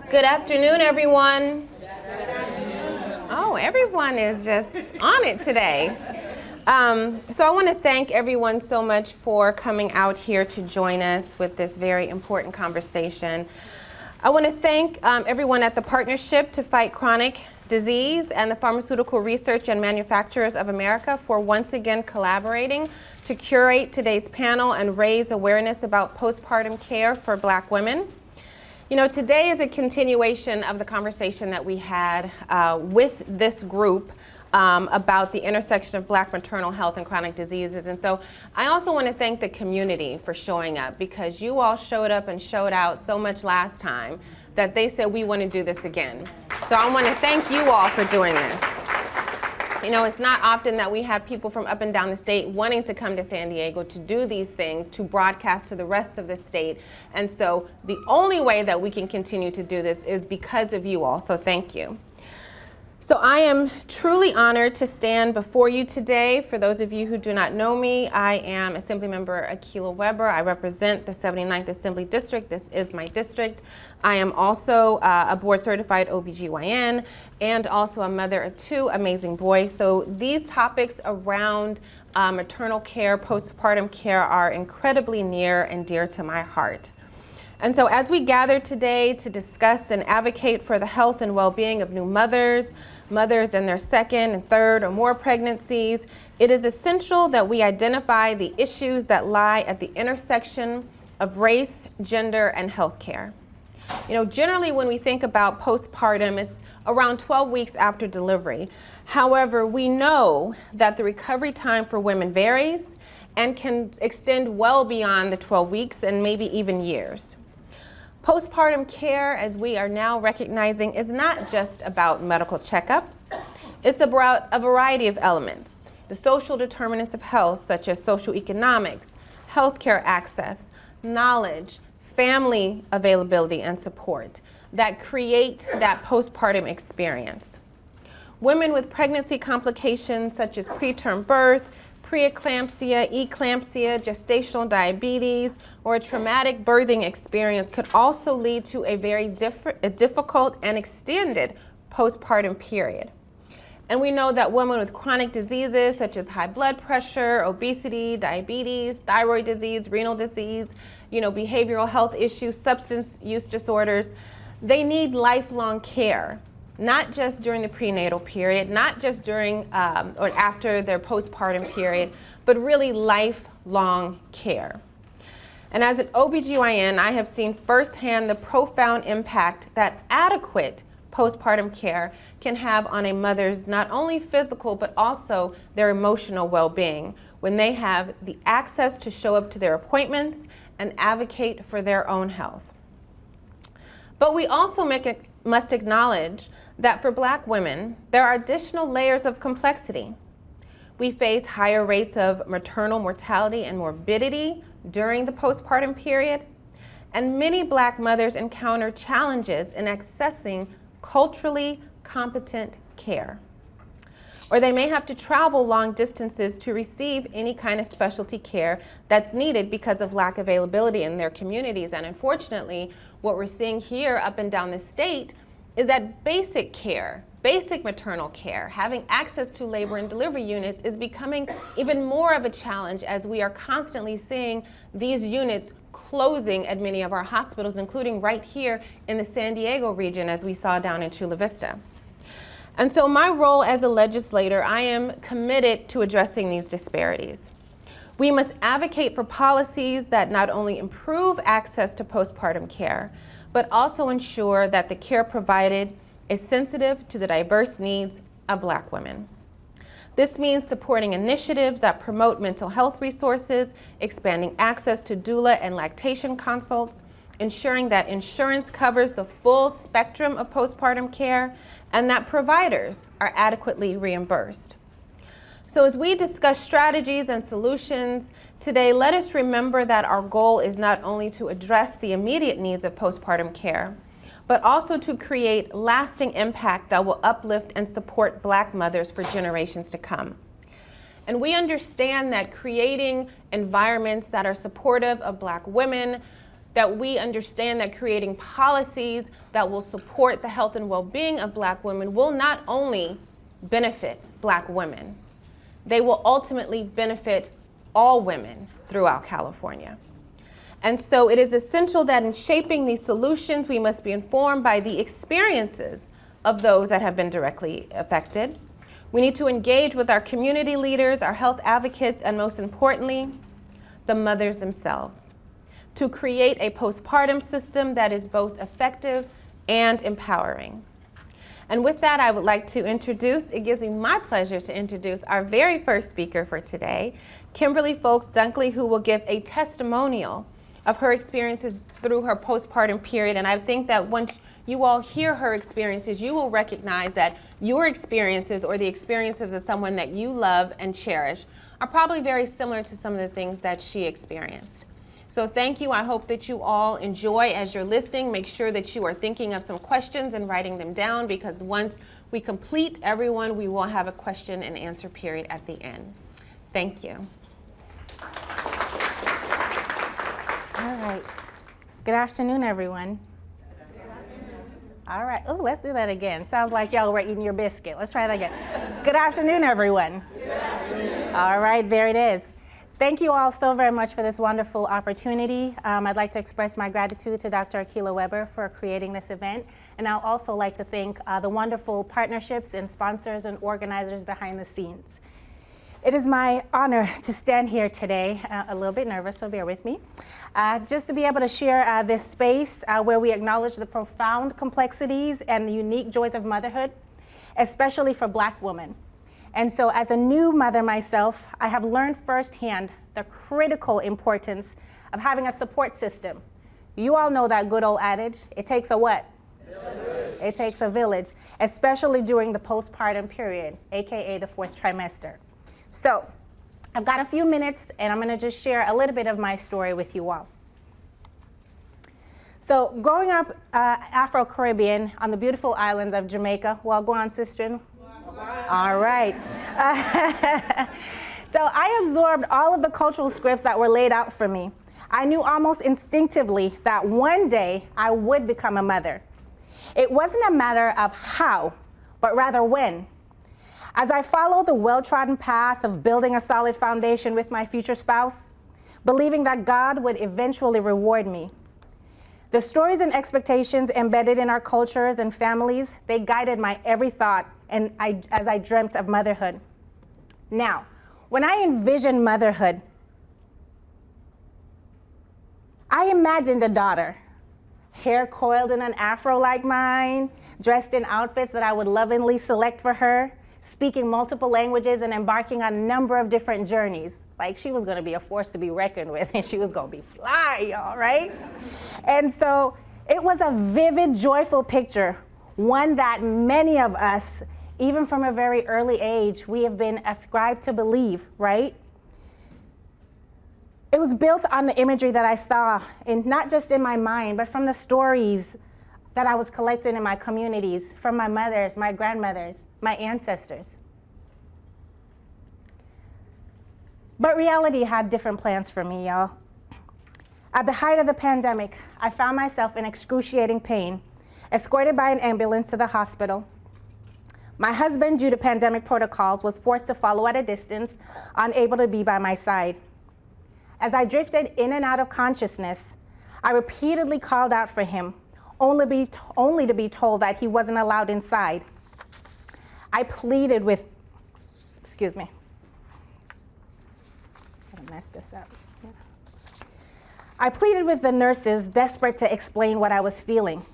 Good afternoon, everyone. Oh, everyone is just on it today. So I want to thank everyone so much for coming out here to join us with this very important conversation. I want to thank everyone at the Partnership to Fight Chronic Disease and the Pharmaceutical Research and Manufacturers of America for once again collaborating to curate today's panel and raise awareness about postpartum care for Black women. You know, today is a continuation of the conversation that we had with this group about the intersection of Black maternal health and chronic diseases. And so I also want to thank the community for showing up, because you all showed up and showed out so much last time that they said we want to do this again. So I want to thank you all for doing this. You know, it's not often that we have people from up and down the state wanting to come to San Diego to do these things, to broadcast to the rest of the state. And so the only way that we can continue to do this is because of you all. So thank you. So I am truly honored to stand before you today. For those of you who do not know me, I am Assemblymember Akilah Weber. I represent the 79th Assembly District. This is my district. I am also a board-certified OBGYN and also a mother of two amazing boys. So these topics around maternal care, postpartum care are incredibly near and dear to my heart. And so as we gather today to discuss and advocate for the health and well-being of new mothers, mothers in their second and third or more pregnancies, it is essential that we identify the issues that lie at the intersection of race, gender, and healthcare. You know, generally when we think about postpartum, it's around 12 weeks after delivery. However, we know that the recovery time for women varies and can extend well beyond the 12 weeks and maybe even years. Postpartum care, as we are now recognizing, is not just about medical checkups. It's about a variety of elements. The social determinants of health, such as socioeconomics, healthcare access, knowledge, family availability and support, that create that postpartum experience. Women with pregnancy complications such as preterm birth, preeclampsia, eclampsia, gestational diabetes, or a traumatic birthing experience could also lead to a very difficult and extended postpartum period. And we know that women with chronic diseases such as high blood pressure, obesity, diabetes, thyroid disease, renal disease, behavioral health issues, substance use disorders, they need lifelong care. Not just during the prenatal period, not just during or after their postpartum period, but really lifelong care. And as an OBGYN, I have seen firsthand the profound impact that adequate postpartum care can have on a mother's not only physical, but also their emotional well-being when they have the access to show up to their appointments and advocate for their own health. But we also must acknowledge that for Black women, there are additional layers of complexity. We face higher rates of maternal mortality and morbidity during the postpartum period, and many Black mothers encounter challenges in accessing culturally competent care. Or they may have to travel long distances to receive any kind of specialty care that's needed because of lack of availability in their communities. And unfortunately, what we're seeing here up and down the state is that basic care, basic maternal care, having access to labor and delivery units is becoming even more of a challenge as we are constantly seeing these units closing at many of our hospitals, including right here in the San Diego region, as we saw down in Chula Vista. And so my role as a legislator, I am committed to addressing these disparities. We must advocate for policies that not only improve access to postpartum care, but also ensure that the care provided is sensitive to the diverse needs of Black women. This means supporting initiatives that promote mental health resources, expanding access to doula and lactation consults, ensuring that insurance covers the full spectrum of postpartum care, and that providers are adequately reimbursed. So as we discuss strategies and solutions today, let us remember that our goal is not only to address the immediate needs of postpartum care, but also to create lasting impact that will uplift and support Black mothers for generations to come. And we understand that creating environments that are supportive of Black women, that we understand that creating policies that will support the health and well-being of Black women will not only benefit Black women, they will ultimately benefit all women throughout California. And so it is essential that in shaping these solutions, we must be informed by the experiences of those that have been directly affected. We need to engage with our community leaders, our health advocates, and most importantly, the mothers themselves, to create a postpartum system that is both effective and empowering. And with that, I would like to introduce, it gives me my pleasure to introduce our very first speaker for today, Kimberly Folks-Dunkley, who will give a testimonial of her experiences through her postpartum period. And I think that once you all hear her experiences, you will recognize that your experiences or the experiences of someone that you love and cherish are probably very similar to some of the things that she experienced. So thank you. I hope that you all enjoy as you're listening. Make sure that you are thinking of some questions and writing them down, because once we complete everyone, we will have a question and answer period at the end. Thank you. All right. Good afternoon, everyone. All right. Oh, let's do that again. Sounds like y'all were eating your biscuit. Let's try that again. Good afternoon, everyone. Good afternoon. All right, there it is. Thank you all so very much for this wonderful opportunity. I'd like to express my gratitude to Dr. Akilah Weber for creating this event. And I'd also like to thank the wonderful partnerships and sponsors and organizers behind the scenes. It is my honor to stand here today, a little bit nervous, so bear with me, just to be able to share this space where we acknowledge the profound complexities and the unique joys of motherhood, especially for Black women. And so as a new mother myself, I have learned firsthand the critical importance of having a support system. You all know that good old adage, it takes a what? Village. It takes a village, especially during the postpartum period, AKA the 4th trimester. So I've got a few minutes and I'm gonna just share a little bit of my story with you all. So growing up Afro-Caribbean on the beautiful islands of Jamaica, well, go on, sister. All right. So I absorbed all of the cultural scripts that were laid out for me. I knew almost instinctively that one day I would become a mother. It wasn't a matter of how, but rather when. As I followed the well-trodden path of building a solid foundation with my future spouse, believing that God would eventually reward me. The stories and expectations embedded in our cultures and families, they guided my every thought and as I dreamt of motherhood. Now, when I envisioned motherhood, I imagined a daughter, hair coiled in an afro like mine, dressed in outfits that I would lovingly select for her, speaking multiple languages and embarking on a number of different journeys. Like she was gonna be a force to be reckoned with and she was gonna be fly, y'all, right? And so it was a vivid, joyful picture, one that many of us, even from a very early age, we have been ascribed to believe, right? It was built on the imagery that I saw, in, not just in my mind, but from the stories that I was collecting in my communities, from my mothers, my grandmothers, my ancestors. But reality had different plans for me, y'all. At the height of the pandemic, I found myself in excruciating pain, escorted by an ambulance to the hospital. My husband, due to pandemic protocols, was forced to follow at a distance, unable to be by my side. As I drifted in and out of consciousness, I repeatedly called out for him, only to be told that he wasn't allowed inside. I pleaded with, excuse me, I'm gonna mess this up. I pleaded with the nurses, desperate to explain what I was feeling,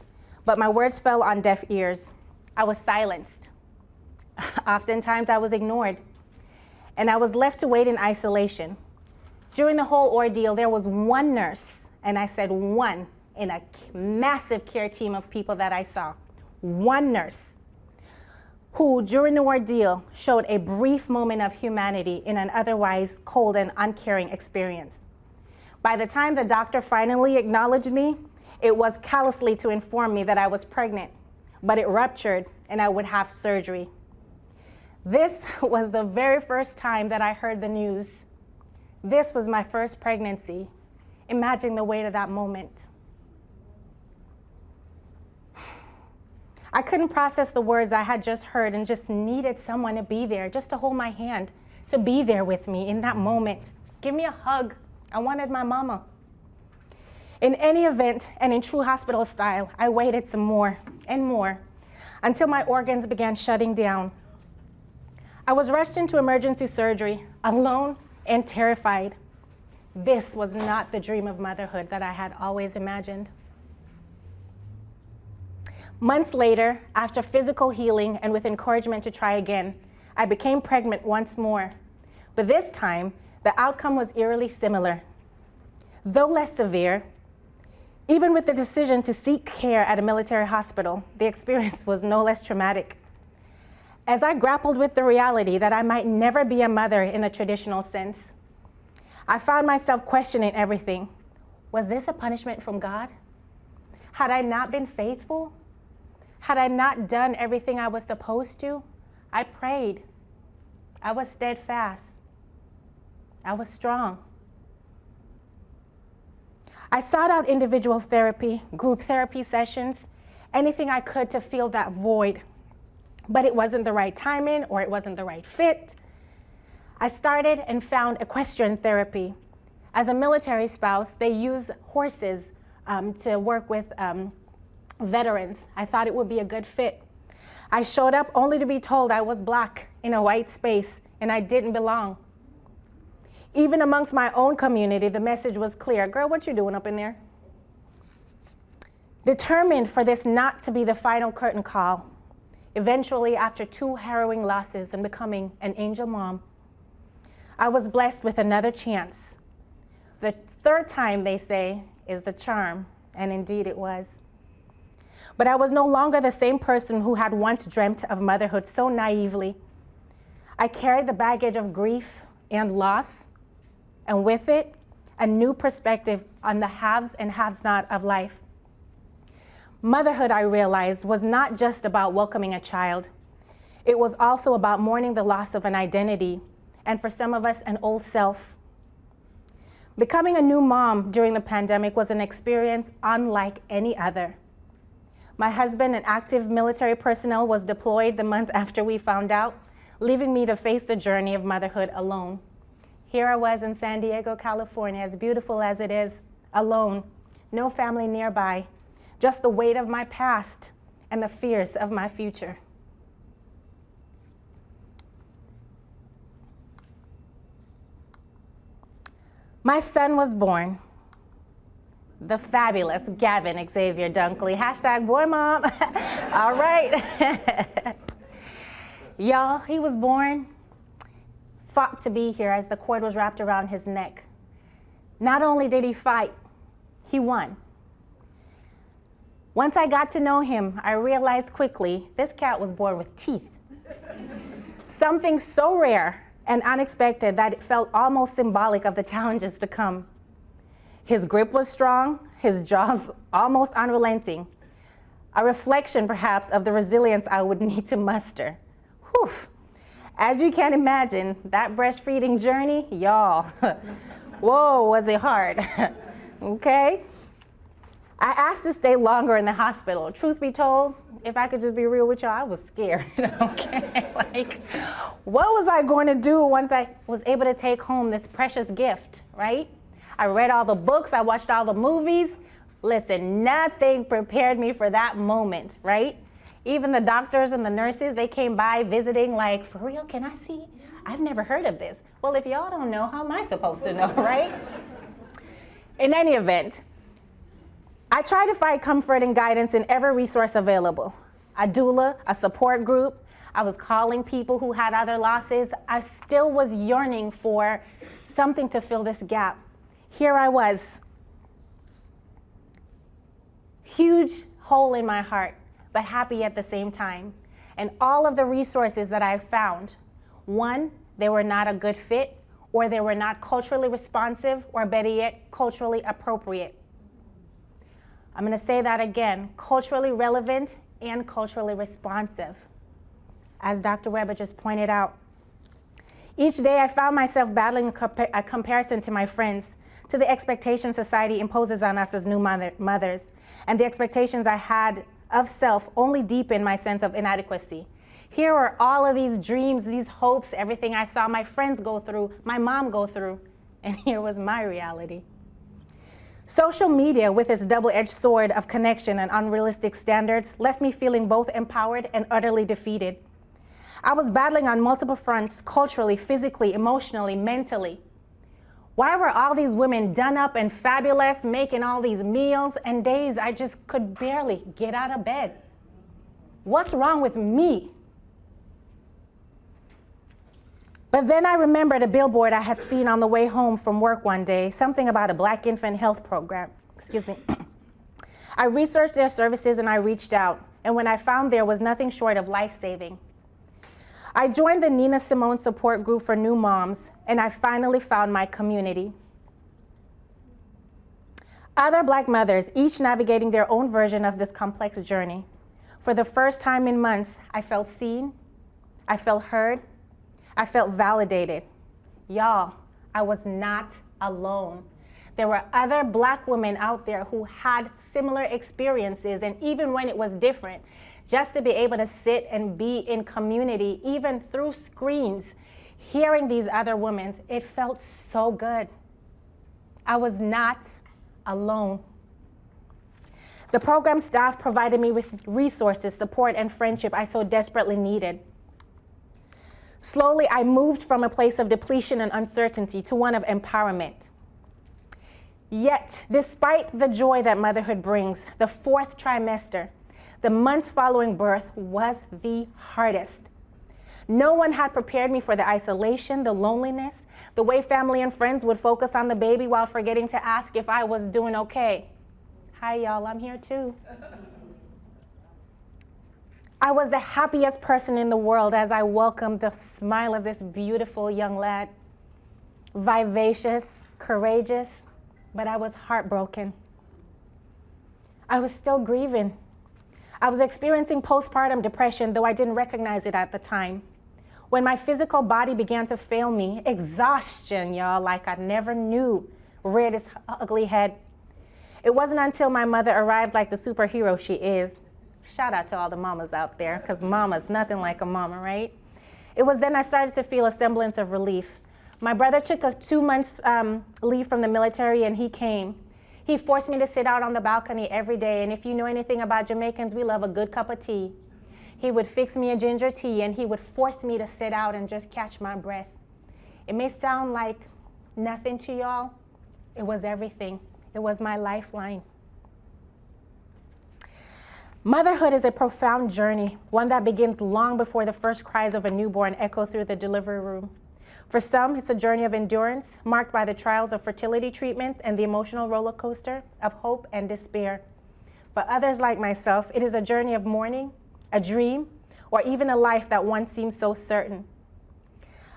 but my words fell on deaf ears. I was silenced. Oftentimes I was ignored, and I was left to wait in isolation. During the whole ordeal, there was one nurse, and I said one, in a massive care team of people that I saw, one nurse, who during the ordeal showed a brief moment of humanity in an otherwise cold and uncaring experience. By the time the doctor finally acknowledged me, it was callously to inform me that I was pregnant, but it ruptured and I would have surgery. This was the very first time that I heard the news. This was my first pregnancy. Imagine the weight of that moment. I couldn't process the words I had just heard and just needed someone to be there, just to hold my hand, to be there with me in that moment. Give me a hug. I wanted my mama. In any event, and in true hospital style, I waited some more and more until my organs began shutting down. I was rushed into emergency surgery, alone and terrified. This was not the dream of motherhood that I had always imagined. Months later, after physical healing and with encouragement to try again, I became pregnant once more. But this time, the outcome was eerily similar. Though less severe, even with the decision to seek care at a military hospital, the experience was no less traumatic. As I grappled with the reality that I might never be a mother in the traditional sense, I found myself questioning everything. Was this a punishment from God? Had I not been faithful? Had I not done everything I was supposed to? I prayed. I was steadfast. I was strong. I sought out individual therapy, group therapy sessions, anything I could to fill that void. But it wasn't the right timing or it wasn't the right fit. I started and found equestrian therapy. As a military spouse, they use horses to work with veterans. I thought it would be a good fit. I showed up only to be told I was Black in a white space and I didn't belong. Even amongst my own community, the message was clear. Girl, what you doing up in there? Determined for this not to be the final curtain call, eventually after 2 harrowing losses and becoming an angel mom, I was blessed with another chance. The 3rd time, they say, is the charm, and indeed it was. But I was no longer the same person who had once dreamt of motherhood so naively. I carried the baggage of grief and loss, and with it, a new perspective on the haves and haves not of life. Motherhood, I realized, was not just about welcoming a child. It was also about mourning the loss of an identity, and for some of us, an old self. Becoming a new mom during the pandemic was an experience unlike any other. My husband, an active military personnel, was deployed the month after we found out, leaving me to face the journey of motherhood alone. Here I was in San Diego, California, as beautiful as it is, alone, no family nearby, just the weight of my past and the fears of my future. My son was born, the fabulous Gavin Xavier Dunkley, #BoyMom. All right. Y'all, he was born, fought to be here as the cord was wrapped around his neck. Not only did he fight, he won. Once I got to know him, I realized quickly this cat was born with teeth. Something so rare and unexpected that it felt almost symbolic of the challenges to come. His grip was strong, his jaws almost unrelenting, a reflection perhaps of the resilience I would need to muster. Whew. As you can imagine, that breastfeeding journey, y'all, whoa, was it hard, okay? I asked to stay longer in the hospital. Truth be told, if I could just be real with y'all, I was scared, okay? Like, what was I going to do once I was able to take home this precious gift, right? I read all the books, I watched all the movies. Listen, nothing prepared me for that moment, right? Even the doctors and the nurses, they came by visiting like, for real, can I see? I've never heard of this. Well, if y'all don't know, how am I supposed to know, right? In any event, I try to find comfort and guidance in every resource available. A doula, a support group. I was calling people who had other losses. I still was yearning for something to fill this gap. Here I was. Huge hole in my heart, but happy at the same time. And all of the resources that I found, one, they were not a good fit, or they were not culturally responsive, or better yet, culturally appropriate. I'm going to say that again, culturally relevant and culturally responsive, as Dr. Weber just pointed out. Each day I found myself battling a comparison to my friends, to the expectations society imposes on us as new mothers. And the expectations I had of self only deepened my sense of inadequacy. Here were all of these dreams, these hopes, everything I saw my friends go through, my mom go through, and here was my reality. Social media, with its double-edged sword of connection and unrealistic standards, left me feeling both empowered and utterly defeated. I was battling on multiple fronts, culturally, physically, emotionally, mentally. Why were all these women done up and fabulous, making all these meals, and days I just could barely get out of bed? What's wrong with me? But then I remembered a billboard I had seen on the way home from work one day, something about a Black infant health program. Excuse me. I researched their services and I reached out, and when I found there was nothing short of life-saving. I joined the Nina Simone support group for new moms, and I finally found my community. Other Black mothers, each navigating their own version of this complex journey. For the first time in months, I felt seen, I felt heard, I felt validated. Y'all, I was not alone. There were other Black women out there who had similar experiences, and even when it was different, just to be able to sit and be in community, even through screens, hearing these other women, it felt so good. I was not alone. The program staff provided me with resources, support, and friendship I so desperately needed. Slowly, I moved from a place of depletion and uncertainty to one of empowerment. Yet, despite the joy that motherhood brings, the fourth trimester, the months following birth, was the hardest. No one had prepared me for the isolation, the loneliness, the way family and friends would focus on the baby while forgetting to ask if I was doing okay. Hi, y'all, I'm here too. I was the happiest person in the world as I welcomed the smile of this beautiful young lad. Vivacious, courageous, but I was heartbroken. I was still grieving. I was experiencing postpartum depression, though I didn't recognize it at the time. When my physical body began to fail me, exhaustion, y'all, like I never knew, reared its ugly head. It wasn't until my mother arrived like the superhero she is. Shout out to all the mamas out there, because mama's nothing like a mama, right? It was then I started to feel a semblance of relief. My brother took a 2 months leave from the military, and he came. He forced me to sit out on the balcony every day, and if you know anything about Jamaicans, we love a good cup of tea. He would fix me a ginger tea, and he would force me to sit out and just catch my breath. It may sound like nothing to y'all. It was everything. It was my lifeline. Motherhood is a profound journey, one that begins long before the first cries of a newborn echo through the delivery room. For some, it's a journey of endurance, marked by the trials of fertility treatment and the emotional roller coaster of hope and despair. For others like myself, it is a journey of mourning, a dream, or even a life that once seemed so certain.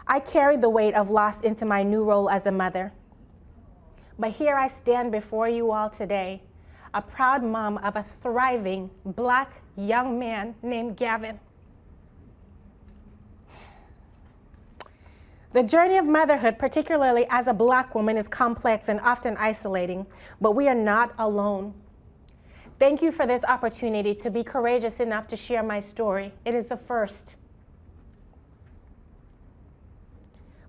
I carried the weight of loss into my new role as a mother. But here I stand before you all today, a proud mom of a thriving Black young man named Gavin. The journey of motherhood, particularly as a Black woman, is complex and often isolating, but we are not alone. Thank you for this opportunity to be courageous enough to share my story. It is the first.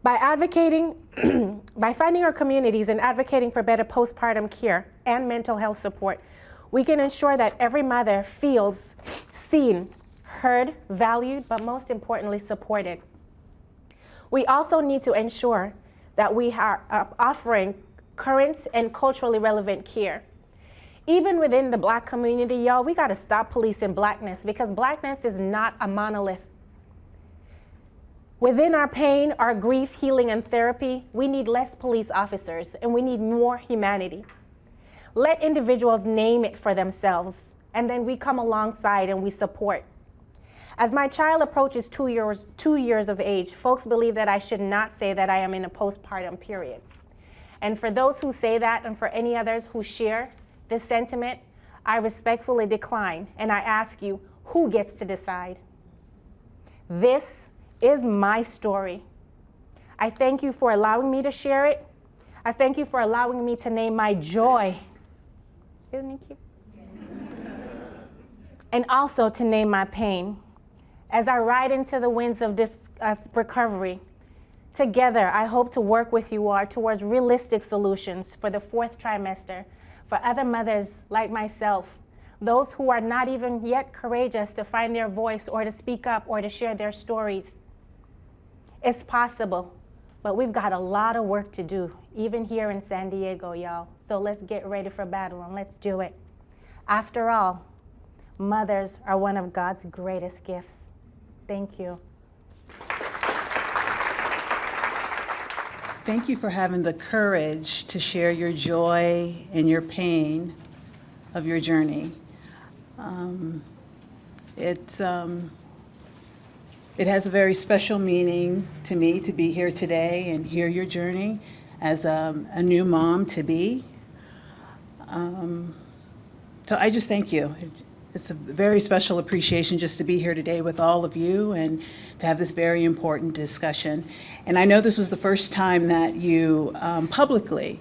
By advocating, by finding our communities and advocating for better postpartum care and mental health support, we can ensure that every mother feels seen, heard, valued, but most importantly, supported. We also need to ensure that we are offering current and culturally relevant care. Even within the Black community, y'all, we gotta stop policing Blackness, because Blackness is not a monolith. Within our pain, our grief, healing, and therapy, we need less police officers, and we need more humanity. Let individuals name it for themselves, and then we come alongside and we support. As my child approaches 2 years of age, folks believe that I should not say that I am in a postpartum period. And for those who say that, and for any others who share this sentiment, I respectfully decline, and I ask you, who gets to decide? This is my story. I thank you for allowing me to share it. I thank you for allowing me to name my joy. Isn't he cute? And also to name my pain. As I ride into the winds of this recovery, together I hope to work with you all towards realistic solutions for the 4th trimester, for other mothers like myself, those who are not even yet courageous to find their voice or to speak up or to share their stories. It's possible, but we've got a lot of work to do, even here in San Diego, y'all. So let's get ready for battle and let's do it. After all, mothers are one of God's greatest gifts. Thank you. Thank you for having the courage to share your joy and your pain of your journey. It has a very special meaning to me to be here today and hear your journey as a new mom to be. So I just thank you. It's a very special appreciation just to be here today with all of you and to have this very important discussion. And I know this was the first time that you publicly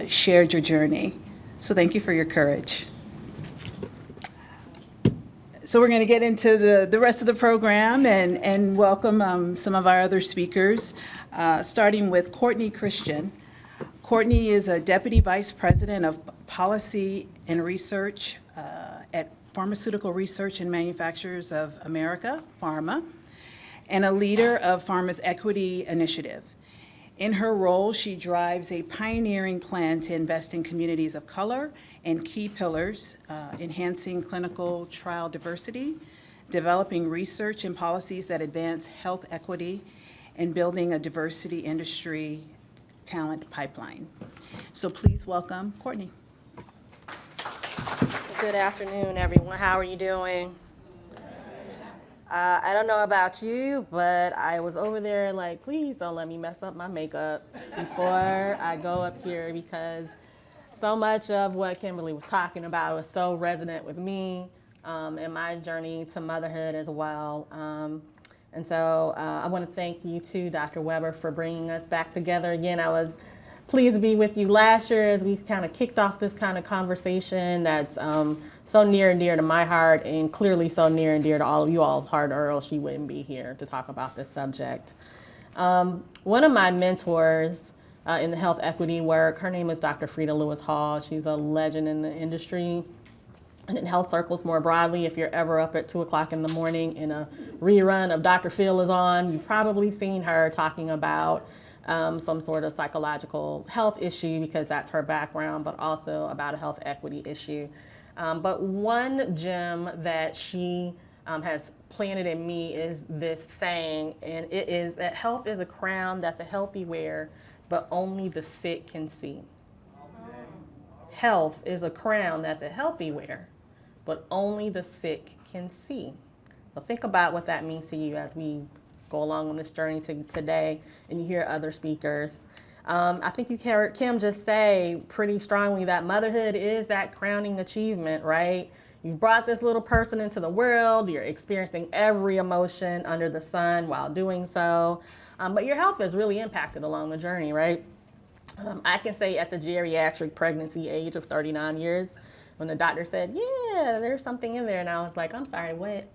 shared your journey. So thank you for your courage. So we're going to get into the rest of the program and welcome some of our other speakers, starting with Courtney Christian. Courtney is a Deputy Vice President of Policy and Research at Pharmaceutical Research and Manufacturers of America, PhRMA, and a leader of PhRMA's Equity Initiative. In her role, she drives a pioneering plan to invest in communities of color and key pillars, enhancing clinical trial diversity, developing research and policies that advance health equity, and building a diversity industry talent pipeline. So please welcome Courtney. Good afternoon, everyone. How are you doing? I don't know about you, but I was over there like, please don't let me mess up my makeup before I go up here, because so much of what Kimberly was talking about was so resonant with me and my journey to motherhood as well. And so I want to thank you too, Dr. Weber, for bringing us back together again. I was pleased to be with you last year as we kind of kicked off this kind of conversation that's so near and dear to my heart, and clearly so near and dear to all of you all's heart, or else she wouldn't be here to talk about this subject. One of my mentors in the health equity work, her name is Dr. Frida Lewis Hall. She's a legend in the industry and in health circles more broadly. If you're ever up at 2 o'clock in the morning and a rerun of Dr. Phil is on, you've probably seen her talking about some sort of psychological health issue, because that's her background, but also about a health equity issue. But one gem that she has planted in me is this saying, and it is that health is a crown that the healthy wear, but only the sick can see. Health is a crown that the healthy wear, but only the sick can see. So think about what that means to you as we go along on this journey today and you hear other speakers. I think you heard Kim just say pretty strongly that motherhood is that crowning achievement, right? You've brought this little person into the world. You're experiencing every emotion under the sun while doing so. But your health is really impacted along the journey, right? I can say at the geriatric pregnancy age of 39 years, when the doctor said, yeah, there's something in there, and I was like, I'm sorry, what?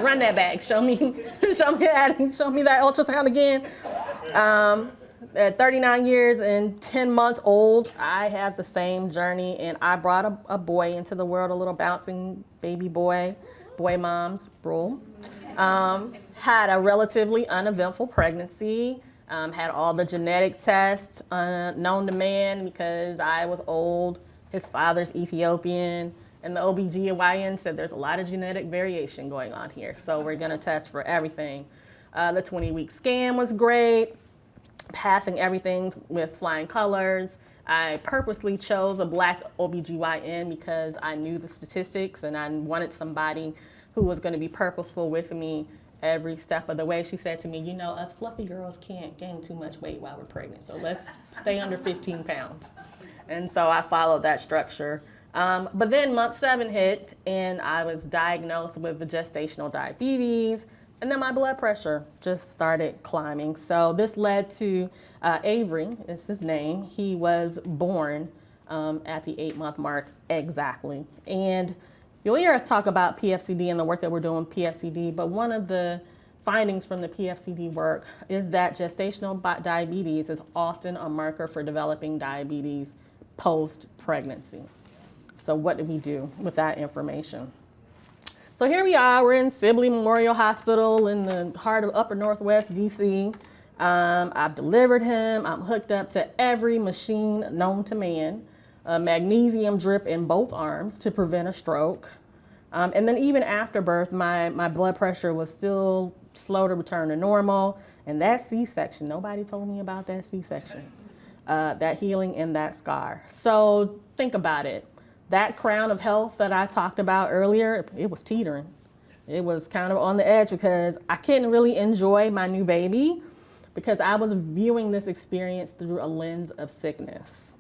Run that back, show me that ultrasound again. At 39 years and 10 months old, I had the same journey, and I brought a boy into the world, a little bouncing baby boy mom's rule. Had a relatively uneventful pregnancy, had all the genetic tests known to man because I was old. His father's Ethiopian, and the OBGYN said there's a lot of genetic variation going on here, so we're gonna test for everything. The 20-week scan was great, passing everything with flying colors. I purposely chose a Black OBGYN because I knew the statistics and I wanted somebody who was gonna be purposeful with me every step of the way. She said to me, you know, us fluffy girls can't gain too much weight while we're pregnant, so let's stay under 15 pounds. And so I followed that structure. But then month 7 hit, and I was diagnosed with the gestational diabetes, And then my blood pressure just started climbing. So this led to Avery, is his name. He was born at the 8-month mark exactly. And you'll hear us talk about PFCD and the work that we're doing with PFCD, but one of the findings from the PFCD work is that gestational diabetes is often a marker for developing diabetes post-pregnancy. So what do we do with that information? So here we are, we're in Sibley Memorial Hospital in the heart of upper Northwest DC. I've delivered him, I'm hooked up to every machine known to man, a magnesium drip in both arms to prevent a stroke. And then even after birth, my blood pressure was still slow to return to normal. And that C-section, nobody told me about that C-section, that healing and that scar. So think about it. That crown of health that I talked about earlier, it was teetering. It was kind of on the edge because I couldn't really enjoy my new baby because I was viewing this experience through a lens of sickness.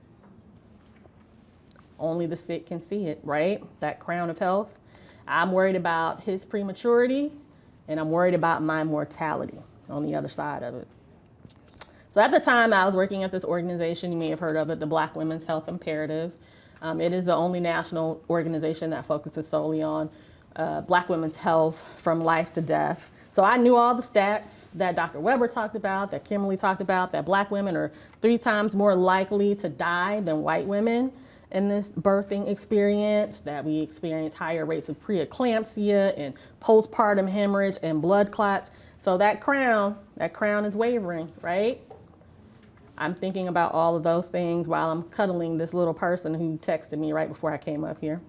Only the sick can see it, right? That crown of health. I'm worried about his prematurity and I'm worried about my mortality on the other side of it. So at the time I was working at this organization, you may have heard of it, the Black Women's Health Imperative. It is the only national organization that focuses solely on Black women's health from life to death. So I knew all the stats that Dr. Weber talked about, that Kimberly talked about, that Black women are 3 times more likely to die than white women in this birthing experience, that we experience higher rates of preeclampsia and postpartum hemorrhage and blood clots. So that crown is wavering, right? I'm thinking about all of those things while I'm cuddling this little person who texted me right before I came up here.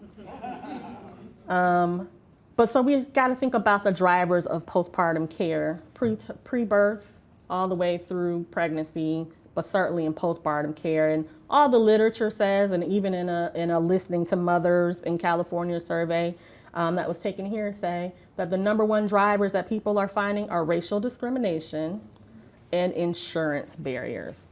But so we got to think about the drivers of postpartum care, pre-birth all the way through pregnancy, but certainly in postpartum care. And all the literature says, and even in a Listening to Mothers in California survey that was taken here, say that the #1 drivers that people are finding are racial discrimination and insurance barriers.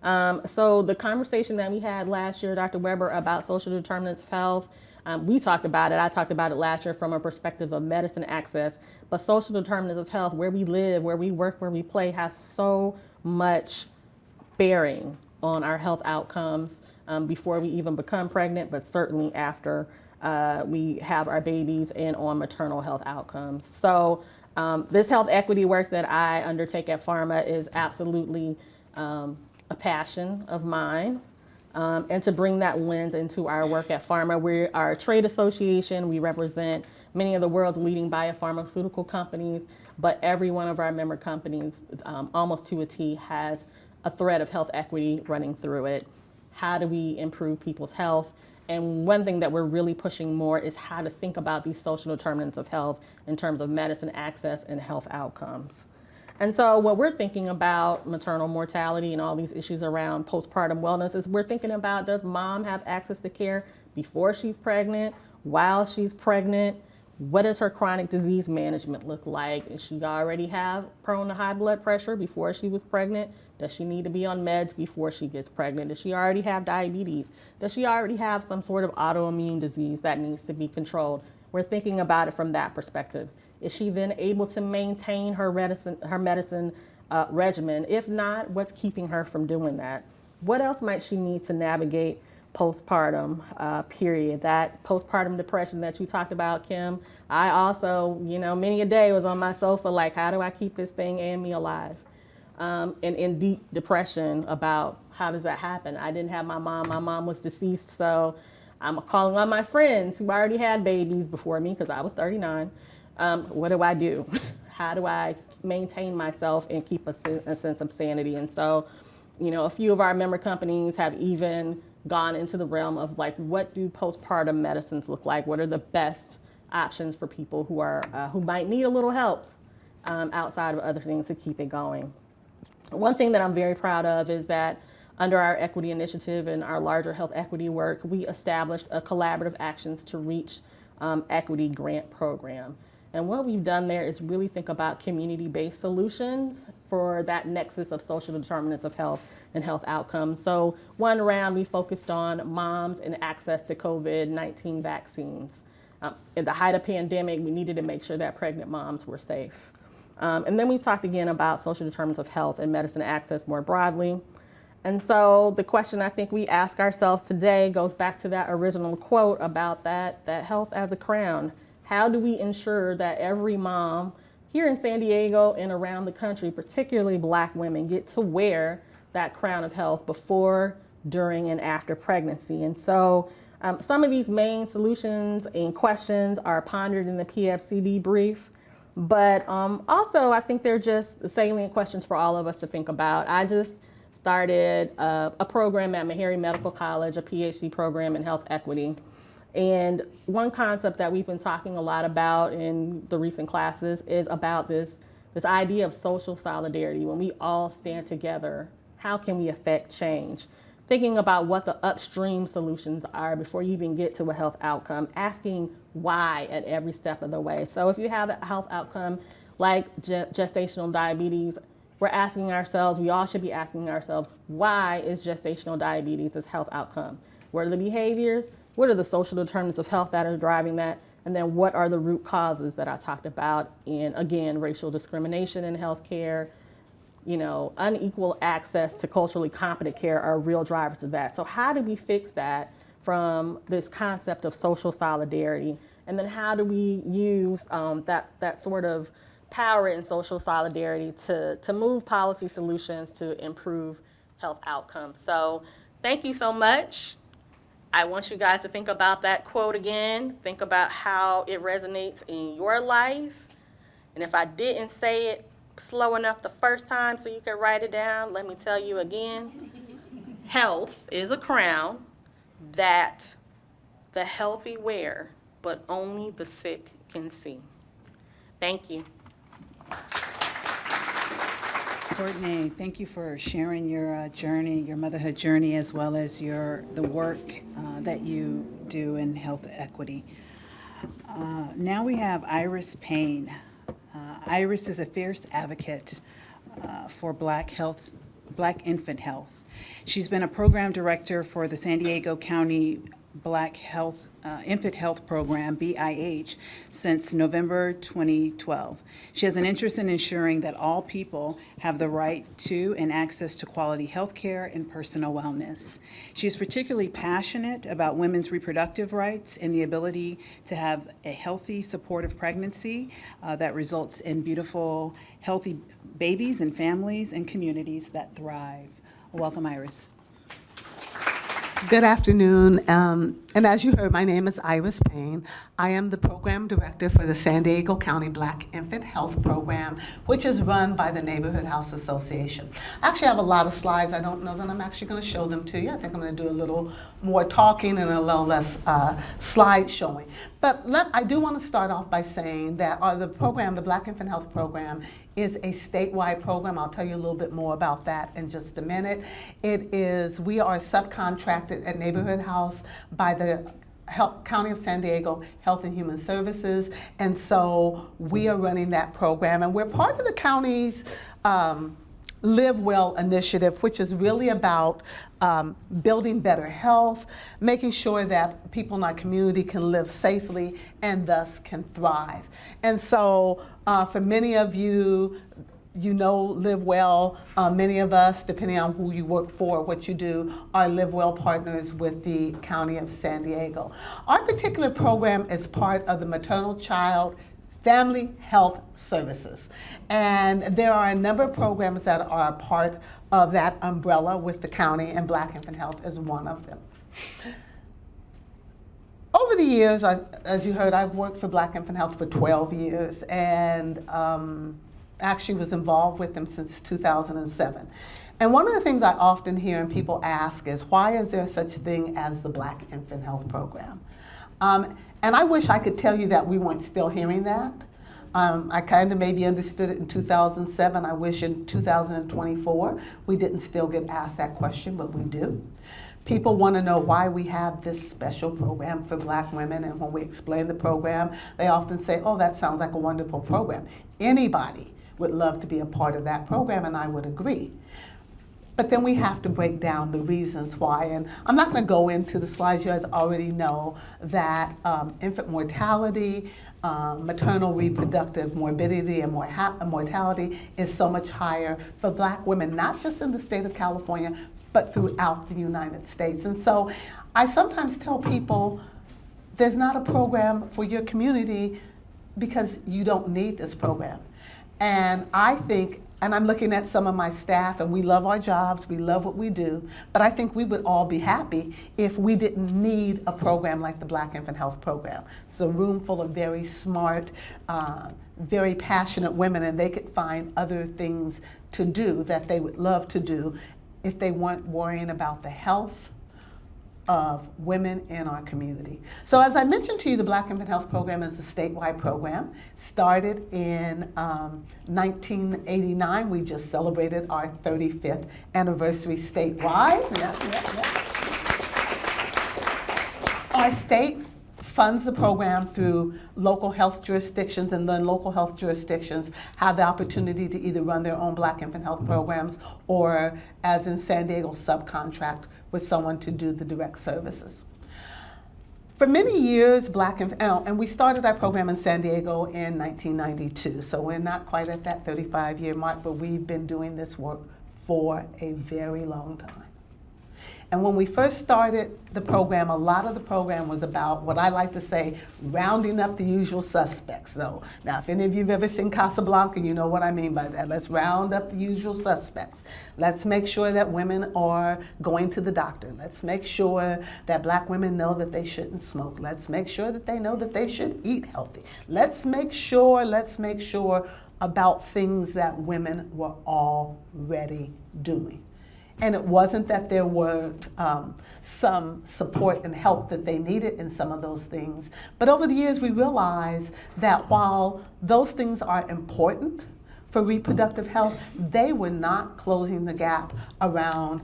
So the conversation that we had last year, Dr. Weber, about social determinants of health, we talked about it. I talked about it last year from a perspective of medicine access, but social determinants of health, where we live, where we work, where we play, has so much bearing on our health outcomes before we even become pregnant, but certainly after we have our babies and on maternal health outcomes. So this health equity work that I undertake at Pharma is absolutely a passion of mine, and to bring that lens into our work at Pharma. We are a trade association. We represent many of the world's leading biopharmaceutical companies, but every one of our member companies, almost to a T, has a thread of health equity running through it. How do we improve people's health? And one thing that we're really pushing more is how to think about these social determinants of health in terms of medicine access and health outcomes. And so what we're thinking about maternal mortality and all these issues around postpartum wellness is we're thinking about, does mom have access to care before she's pregnant, while she's pregnant? What does her chronic disease management look like? Does she already have prone to high blood pressure before she was pregnant? Does she need to be on meds before she gets pregnant? Does she already have diabetes? Does she already have some sort of autoimmune disease that needs to be controlled? We're thinking about it from that perspective. Is she then able to maintain her medicine regimen? If not, what's keeping her from doing that? What else might she need to navigate postpartum period? That postpartum depression that you talked about, Kim. I also, many a day was on my sofa like, how do I keep this thing and me alive? And in deep depression about how does that happen? I didn't have my mom. My mom was deceased, so I'm calling on my friends who already had babies before me because I was 39. What do I do? How do I maintain myself and keep a sense of sanity? And so, a few of our member companies have even gone into the realm of like, what do postpartum medicines look like? What are the best options for people who might need a little help outside of other things to keep it going? One thing that I'm very proud of is that under our equity initiative and our larger health equity work, we established a collaborative actions to reach equity grant program. And what we've done there is really think about community-based solutions for that nexus of social determinants of health and health outcomes. So one round we focused on moms and access to COVID-19 vaccines. At the height of pandemic, we needed to make sure that pregnant moms were safe. And then we talked again about social determinants of health and medicine access more broadly. And so the question I think we ask ourselves today goes back to that original quote about that health as a crown. How do we ensure that every mom here in San Diego and around the country, particularly Black women, get to wear that crown of health before, during, and after pregnancy? And so some of these main solutions and questions are pondered in the PFCD brief, but also I think they're just salient questions for all of us to think about. I just started a program at Meharry Medical College, a PhD program in health equity. And one concept that we've been talking a lot about in the recent classes is about this idea of social solidarity. When we all stand together, how can we affect change? Thinking about what the upstream solutions are before you even get to a health outcome, asking why at every step of the way. So if you have a health outcome like gestational diabetes, we're asking ourselves, we all should be asking ourselves, why is gestational diabetes this health outcome? What are the behaviors? What are the social determinants of health that are driving that? And then what are the root causes that I talked about in, again, racial discrimination in healthcare, unequal access to culturally competent care are real drivers of that. So how do we fix that from this concept of social solidarity? And then how do we use that sort of power in social solidarity to move policy solutions to improve health outcomes? So thank you so much. I want you guys to think about that quote again. Think about how it resonates in your life. And if I didn't say it slow enough the first time so you could write it down, let me tell you again. Health is a crown that the healthy wear, but only the sick can see. Thank you. Courtney, thank you for sharing your journey, your motherhood journey, as well as the work that you do in health equity. Now we have Iris Payne. Iris is a fierce advocate for Black infant health. She's been a program director for the San Diego County Black Infant Health Program, BIH, since November 2012. She has an interest in ensuring that all people have the right to and access to quality health care and personal wellness. She is particularly passionate about women's reproductive rights and the ability to have a healthy, supportive pregnancy that results in beautiful, healthy babies and families and communities that thrive. Welcome, Iris. Good afternoon, and as you heard, my name is Iris Payne. I am the program director for the San Diego County Black Infant Health Program, which is run by the Neighborhood House Association. I actually have a lot of slides. I don't know that I'm actually going to show them to you. I think I'm going to do a little more talking and a little less slide showing. But I do want to start off by saying that the program, the Black Infant Health Program, is a statewide program. I'll tell you a little bit more about that in just a minute. We are subcontracted at Neighborhood House by the County of San Diego Health and Human Services, and so we are running that program, and we're part of the county's Live Well initiative, which is really about building better health, making sure that people in our community can live safely and thus can thrive. And so for many of you, Live Well. Many of us, depending on who you work for, what you do, are Live Well partners with the County of San Diego. Our particular program is part of the Maternal Child Family Health Services. And there are a number of programs that are a part of that umbrella with the county, and Black Infant Health is one of them. Over the years, as you heard, I've worked for Black Infant Health for 12 years and actually was involved with them since 2007. And one of the things I often hear and people ask is, why is there such thing as the Black Infant Health Program? And I wish I could tell you that we weren't still hearing that. I kind of maybe understood it in 2007. I wish in 2024 we didn't still get asked that question, but we do. People want to know why we have this special program for Black women, and when we explain the program, they often say, oh, that sounds like a wonderful program. Anybody would love to be a part of that program, and I would agree. But then we have to break down the reasons why. And I'm not going to go into the slides. You guys already know that infant mortality, maternal reproductive morbidity, and mortality is so much higher for Black women, not just in the state of California, but throughout the United States. And so I sometimes tell people, there's not a program for your community because you don't need this program. And I think, and I'm looking at some of my staff, and we love our jobs, we love what we do, but I think we would all be happy if we didn't need a program like the Black Infant Health Program. It's a room full of very smart, very passionate women, and they could find other things to do that they would love to do if they weren't worrying about the health of women in our community. So as I mentioned to you, the Black Infant Health Program is a statewide program. Started in 1989. We just celebrated our 35th anniversary statewide. Our state funds the program through local health jurisdictions, and then local health jurisdictions have the opportunity to either run their own Black infant health programs or, as in San Diego, subcontract with someone to do the direct services. For many years, and we started our program in San Diego in 1992, so we're not quite at that 35-year mark, but we've been doing this work for a very long time. And when we first started the program, a lot of the program was about what I like to say, rounding up the usual suspects. So now, if any of you have ever seen Casablanca, you know what I mean by that. Let's round up the usual suspects. Let's make sure that women are going to the doctor. Let's make sure that Black women know that they shouldn't smoke. Let's make sure that they know that they should eat healthy. Let's make sure about things that women were already doing. And it wasn't that there weren't some support and help that they needed in some of those things. But over the years, we realized that while those things are important for reproductive health, they were not closing the gap around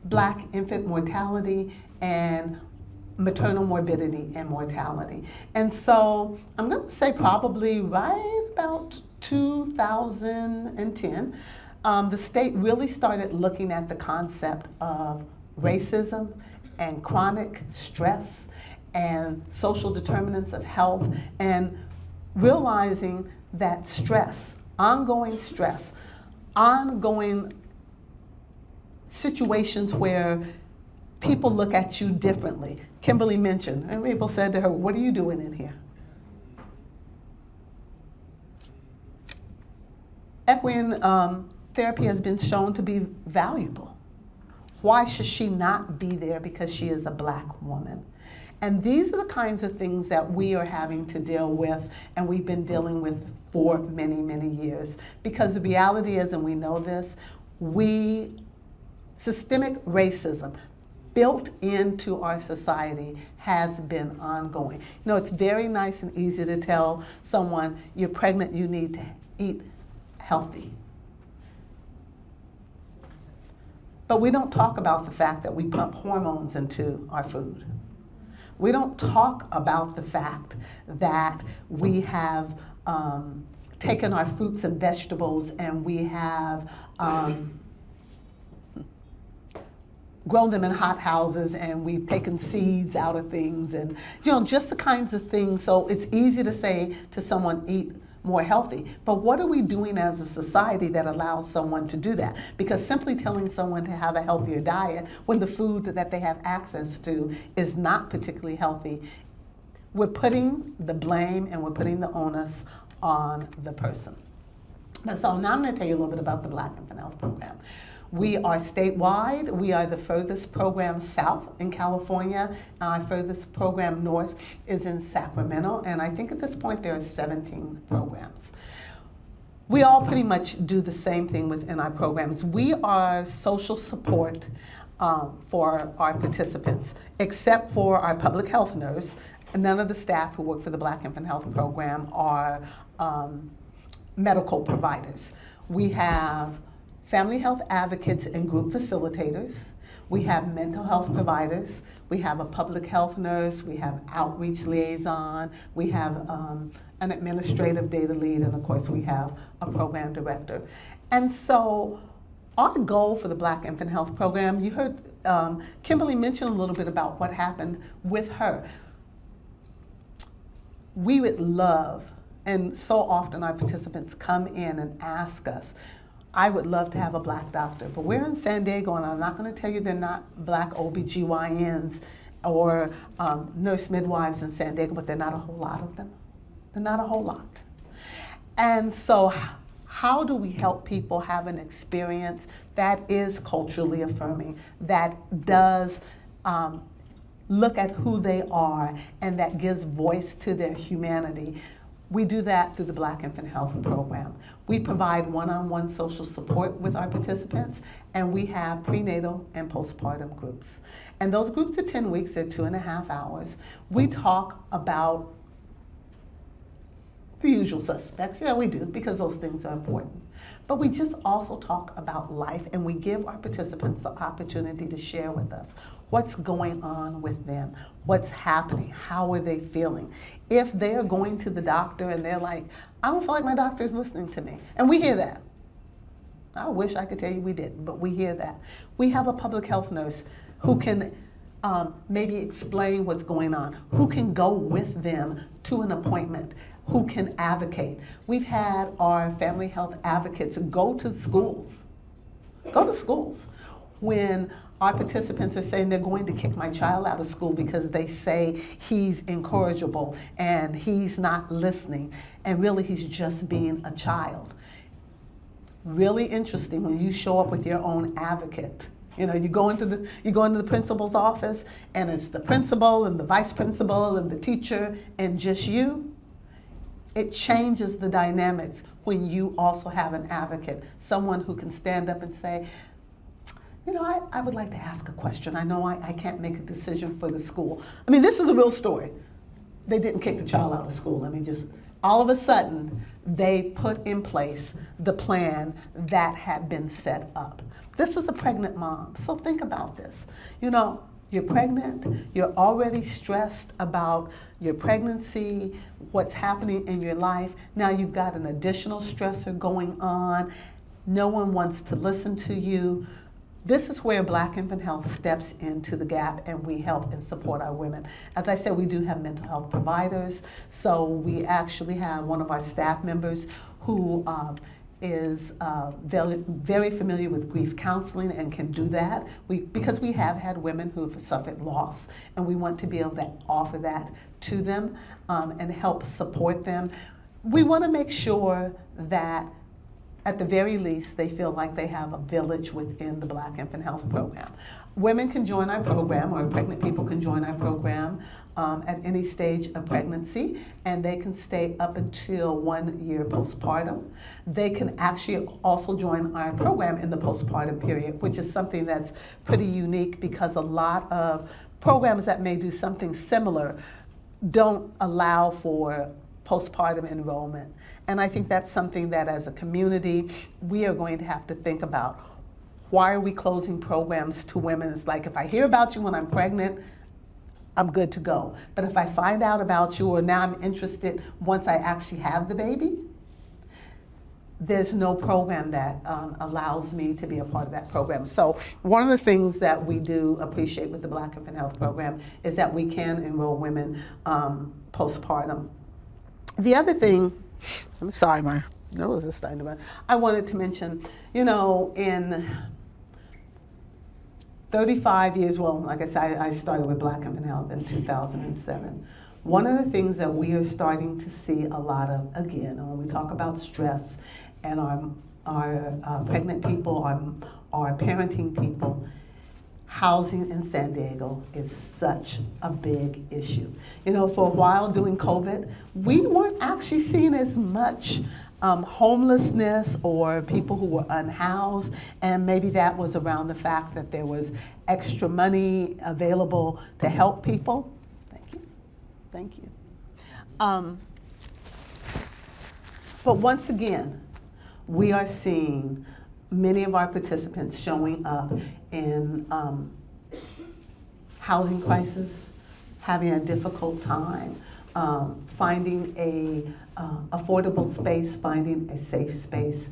Black infant mortality and maternal morbidity and mortality. And so I'm going to say probably right about 2010, the state really started looking at the concept of racism and chronic stress and social determinants of health, and realizing that stress, ongoing situations where people look at you differently. Kimberly mentioned, and people said to her, "What are you doing in here?" Equine therapy has been shown to be valuable. Why should she not be there because she is a Black woman? And these are the kinds of things that we are having to deal with, and we've been dealing with for many, many years. Because the reality is, and we know this, systemic racism built into our society has been ongoing. You know, it's very nice and easy to tell someone, you're pregnant, you need to eat healthy. But we don't talk about the fact that we pump hormones into our food. We don't talk about the fact that we have taken our fruits and vegetables and we have grown them in hot houses, and we've taken seeds out of things, and just the kinds of things. So it's easy to say to someone, eat more healthy. But what are we doing as a society that allows someone to do that? Because simply telling someone to have a healthier diet when the food that they have access to is not particularly healthy, we're putting the blame and we're putting the onus on the person. So now I'm going to tell you a little bit about the Black Infant Health Program. We are statewide. We are the furthest program south in California. Our furthest program north is in Sacramento, and I think at this point there are 17 programs. We all pretty much do the same thing within our programs. We are social support for our participants, except for our public health nurse. None of the staff who work for the Black Infant Health Program are medical providers. We have family health advocates and group facilitators. We have mental health providers. We have a public health nurse. We have outreach liaison. We have an administrative data lead, and of course we have a program director. And so Our goal for the Black Infant Health Program, you heard Kimberly mention a little bit about what happened with her. We would love, and so often our participants come in and ask us, I would love to have a Black doctor, but we're in San Diego, and I'm not going to tell you they're not Black OBGYNs or nurse midwives in San Diego, but they're not a whole lot of them. They're not a whole lot. And so how do we help people have an experience that is culturally affirming, that does look at who they are, and that gives voice to their humanity? We do that through the Black Infant Health Program. We provide one-on-one social support with our participants, and we have prenatal and postpartum groups. And those groups are 10 weeks, they're 2.5 hours. We talk about the usual suspects. Yeah, we do, because those things are important. But we just also talk about life, and we give our participants the opportunity to share with us what's going on with them, what's happening, how are they feeling. If they're going to the doctor and they're like, I don't feel like my doctor's listening to me, and we hear that. I wish I could tell you we didn't, but we hear that. We have a public health nurse who can maybe explain what's going on, who can go with them to an appointment, who can advocate. We've had our family health advocates go to schools. Go to schools when our participants are saying they're going to kick my child out of school because they say he's incorrigible and he's not listening, and really he's just being a child. Really interesting when you show up with your own advocate. You know, you go into the principal's office, and it's the principal and the vice principal and the teacher and just you. It changes the dynamics when you also have an advocate, someone who can stand up and say, you know, I would like to ask a question. I know I can't make a decision for the school. I mean, this is a real story. They didn't kick the child out of school. I mean, just all of a sudden, they put in place the plan that had been set up. This is a pregnant mom, so think about this. You know, you're pregnant, you're already stressed about your pregnancy, what's happening in your life. Now you've got an additional stressor going on. No one wants to listen to you. This is where Black Infant Health steps into the gap, and we help and support our women. As I said, we do have mental health providers. So we actually have one of our staff members who is very familiar with grief counseling and can do that. Because we have had women who have suffered loss, and we want to be able to offer that to them and help support them. We want to make sure that at the very least, they feel like they have a village within the Black Infant Health Program. Women can join our program, or pregnant people can join our program at any stage of pregnancy, and they can stay up until 1 year postpartum. They can actually also join our program in the postpartum period, which is something that's pretty unique because a lot of programs that may do something similar don't allow for postpartum enrollment. And I think that's something that as a community, we are going to have to think about. Why are we closing programs to women? It's like, if I hear about you when I'm pregnant, I'm good to go. But if I find out about you, or now I'm interested once I actually have the baby, there's no program that allows me to be a part of that program. So one of the things that we do appreciate with the Black Infant Health Program is that we can enroll women postpartum. The other thing, I'm sorry, my nose is starting to run. I wanted to mention, you know, in 35 years, well, like I said, I started with Black Infant Health in 2007. One of the things that we are starting to see a lot of, again, when we talk about stress and our pregnant people, our parenting people, housing in San Diego is such a big issue. You know, for a while during COVID, we weren't actually seeing as much homelessness or people who were unhoused, and maybe that was around the fact that there was extra money available to help people. Thank you. Thank you. But once again, we are seeing many of our participants showing up in housing crisis, having a difficult time, finding a affordable space, finding a safe space,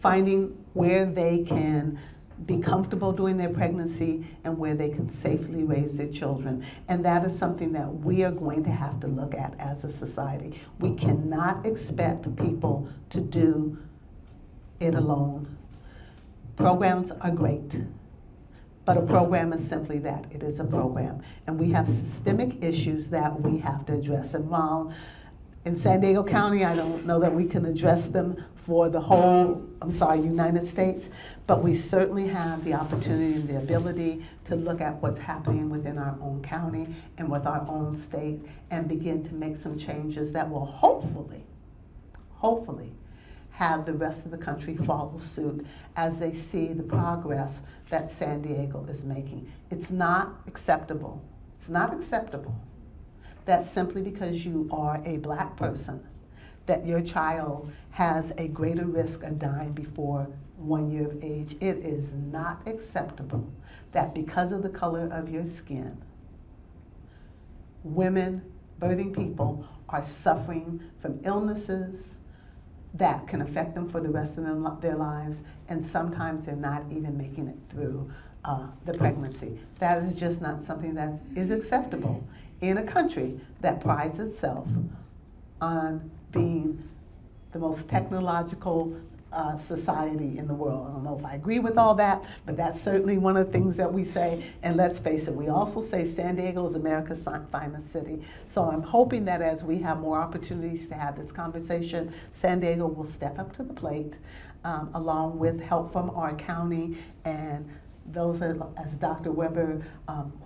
finding where they can be comfortable during their pregnancy and where they can safely raise their children. And that is something that we are going to have to look at as a society. We cannot expect people to do it alone. Programs are great, but a program is simply that. It is a program. And we have systemic issues that we have to address. And while in San Diego County, I don't know that we can address them for the whole, United States, but we certainly have the opportunity and the ability to look at what's happening within our own county and with our own state and begin to make some changes that will hopefully have the rest of the country follow suit as they see the progress that San Diego is making. It's not acceptable. It's not acceptable that simply because you are a Black person, that your child has a greater risk of dying before 1 year of age. It is not acceptable that because of the color of your skin, women, birthing people, are suffering from illnesses that can affect them for the rest of their lives, and sometimes they're not even making it through the pregnancy. That is just not something that is acceptable in a country that prides itself on being the most technological society in the world. I don't know if I agree with all that, but that's certainly one of the things that we say. And let's face it, we also say San Diego is America's finest city. So I'm hoping that as we have more opportunities to have this conversation, San Diego will step up to the plate, along with help from our county and those, as Dr. Weber,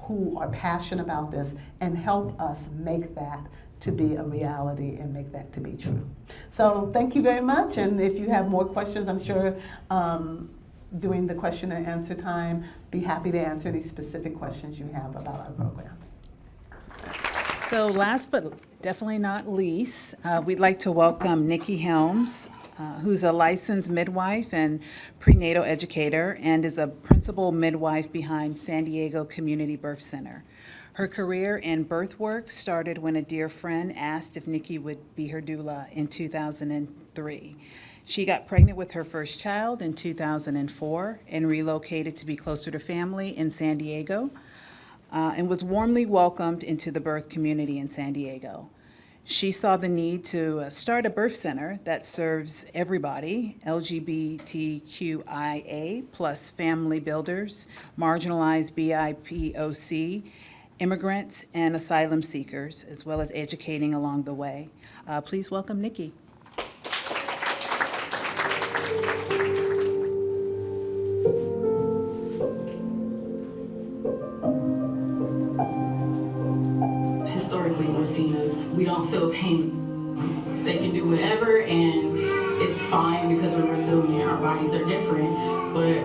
who are passionate about this, and help us make that to be a reality and make that to be true. So thank you very much, and if you have more questions, I'm sure during the question and answer time, be happy to answer any specific questions you have about our program. So last but definitely not least, we'd like to welcome Nikki Helms, who's a licensed midwife and prenatal educator and is a principal midwife behind San Diego Community Birth Center. Her career in birth work started when a dear friend asked if Nikki would be her doula in 2003. She got pregnant with her first child in 2004 and relocated to be closer to family in San Diego, and was warmly welcomed into the birth community in San Diego. She saw the need to start a birth center that serves everybody, LGBTQIA plus family builders, marginalized BIPOC, immigrants, and asylum seekers, as well as educating along the way. Please welcome Nikki. Historically, we're seen as we don't feel pain. They can do whatever and it's fine because we're resilient, our bodies are different, but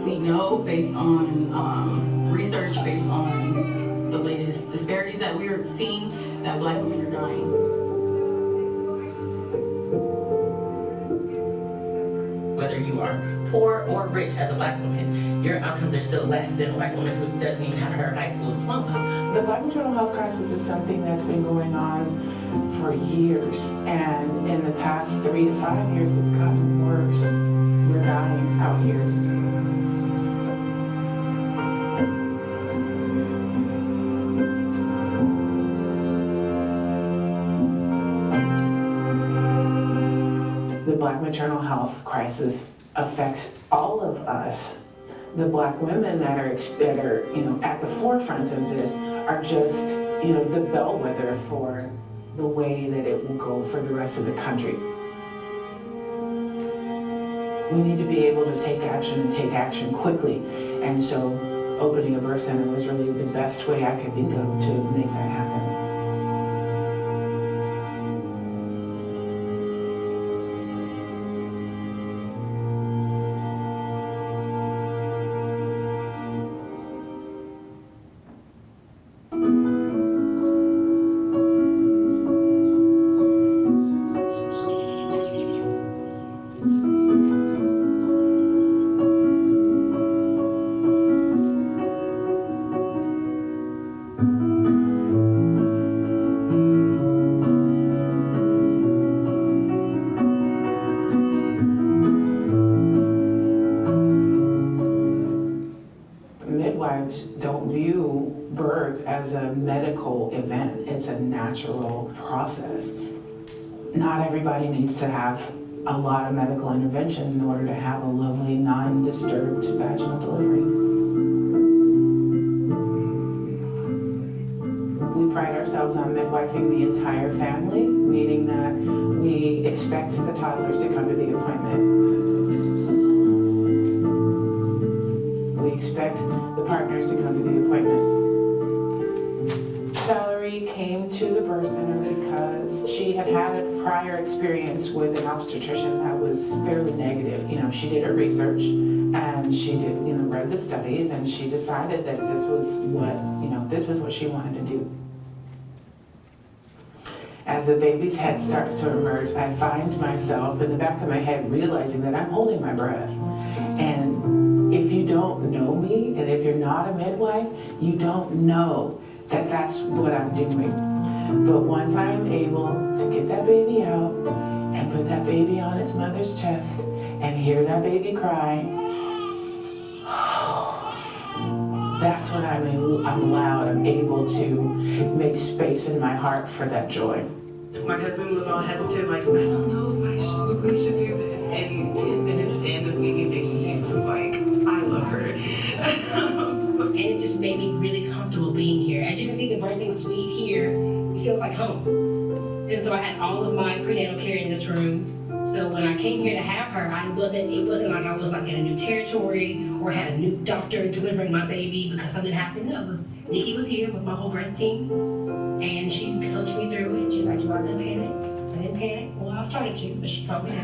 we know based on research, based on the latest disparities that we're seeing, that Black women are dying. Whether you are poor or rich as a Black woman, your outcomes are still less than a White woman who doesn't even have her high school diploma. The Black maternal health crisis is something that's been going on for years, and in the past 3 to 5 years, it's gotten worse. We're dying out here. The Black maternal health crisis affects all of us. The Black women that are at the forefront of this are just, the bellwether for the way that it will go for the rest of the country. We need to be able to take action and take action quickly. And so opening a birth center was really the best way I could think of to make that happen. as a medical event. It's a natural process. Not everybody needs to have a lot of medical intervention in order to have a lovely, non-disturbed vaginal delivery. We pride ourselves on midwifing the entire family, meaning that we expect the toddlers to come to the appointment. We expect the partners to come to the appointment. Valerie came to the birth center because she had had a prior experience with an obstetrician that was fairly negative. She did her research and she did, read the studies, and she decided that this was what she wanted to do. As the baby's head starts to emerge, I find myself in the back of my head realizing that I'm holding my breath. And if you don't know me, and if you're not a midwife, you don't know that that's what I'm doing. But once I am able to get that baby out and put that baby on its mother's chest and hear that baby cry, that's when I'm allowed, I'm able to make space in my heart for that joy. My husband was all hesitant, like, I don't know if we should do this. And 10 minutes in of me thinking, he was like, I love her. And it just made me really comfortable being here. As you can see, the birthing suite here, it feels like home. And so I had all of my prenatal care in this room. So when I came here to have her, it wasn't like I was like in a new territory or had a new doctor delivering my baby because something happened. No, Nikki was here with my whole birth team, and she coached me through it. She's like, "You aren't gonna panic." I didn't panic. Well, I was starting to, but she told me to.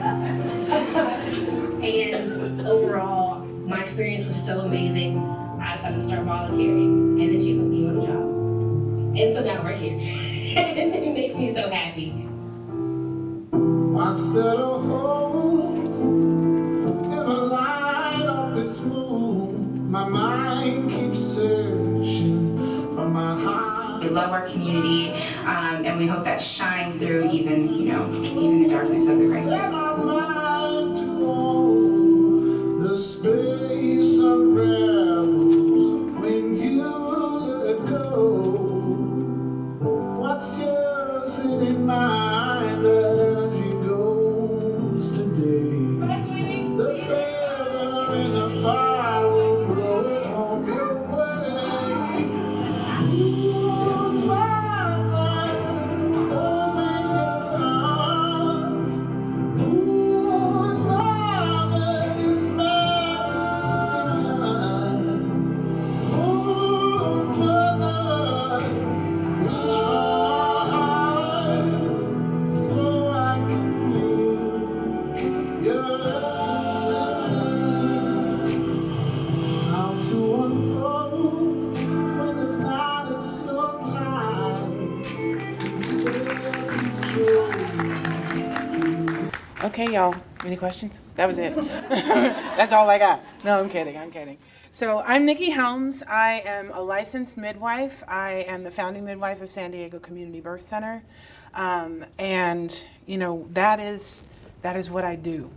And overall, my experience was so amazing. I decided to start volunteering, and then she's like, "You want a job?" And so now we're here. And it makes me so happy. Instead of hope in the light of this moon, my mind keeps searching for my heart. We love our community, and we hope that shines through even the darkness of the crisis. And I mind to own the space unravels when you let go. What's yours in mine? That energy goes today. The feather in the fire will blow it home your way. Ooh, mother, open your arms. Ooh, mother, this matters mine. Ooh, mother, reach for heart so I can feel your essence in me. How to unfold when it's not as so tight. Instead, it's true. Okay, y'all. Any questions? That was it. That's all I got. No, I'm kidding. So I'm Nikki Helms. I am a licensed midwife. I am the founding midwife of San Diego Community Birth Center. And that is what I do.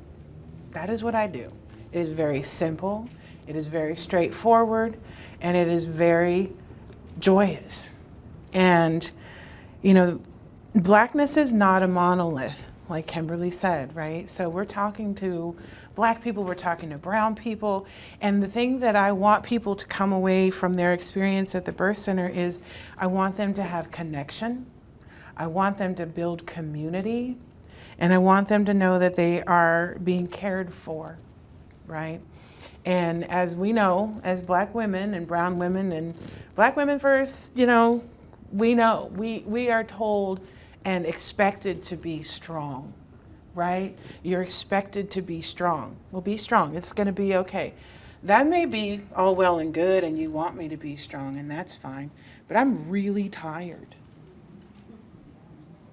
That is what I do. It is very simple. It is very straightforward, and it is very joyous. And, Blackness is not a monolith, like Kimberly said, right? So we're talking to Black people, we're talking to brown people, and the thing that I want people to come away from their experience at the birth center is I want them to have connection, I want them to build community, and I want them to know that they are being cared for, right? And as we know, as Black women and brown women and Black women first, we know, we are told and expected to be strong, right? You're expected to be strong. Well, be strong. It's going to be okay. That may be all well and good, and you want me to be strong, and that's fine. But I'm really tired.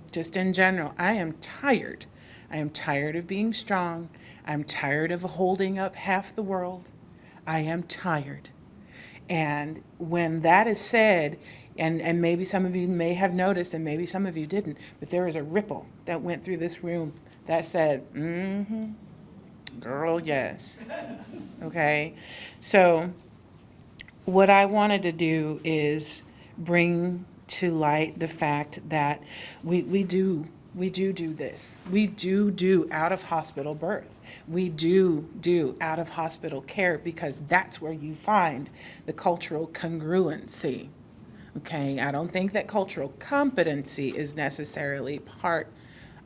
Just in general, I am tired. I am tired of being strong. I'm tired of holding up half the world. I am tired. And when that is said, and maybe some of you may have noticed, and maybe some of you didn't, but there is a ripple that went through this room that said, girl, yes. Okay? So what I wanted to do is bring to light the fact that we do this. We do out of hospital birth. We do out of hospital care, because that's where you find the cultural congruency. Okay, I don't think that cultural competency is necessarily part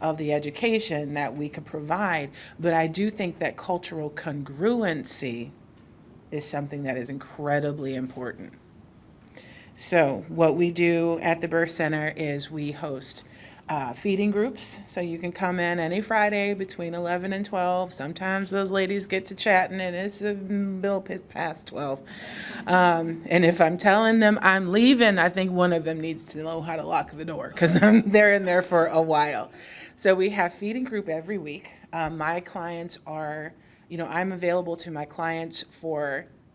of the education that we could provide, but I do think that cultural congruency is something that is incredibly important. So what we do at the Birth Center is we host feeding groups. So you can come in any Friday between 11 and 12. Sometimes those ladies get to chatting and it's a bill past 12. And if I'm telling them I'm leaving, I think one of them needs to know how to lock the door, because they're in there for a while. So we have feeding group every week. My clients are, I'm available to my clients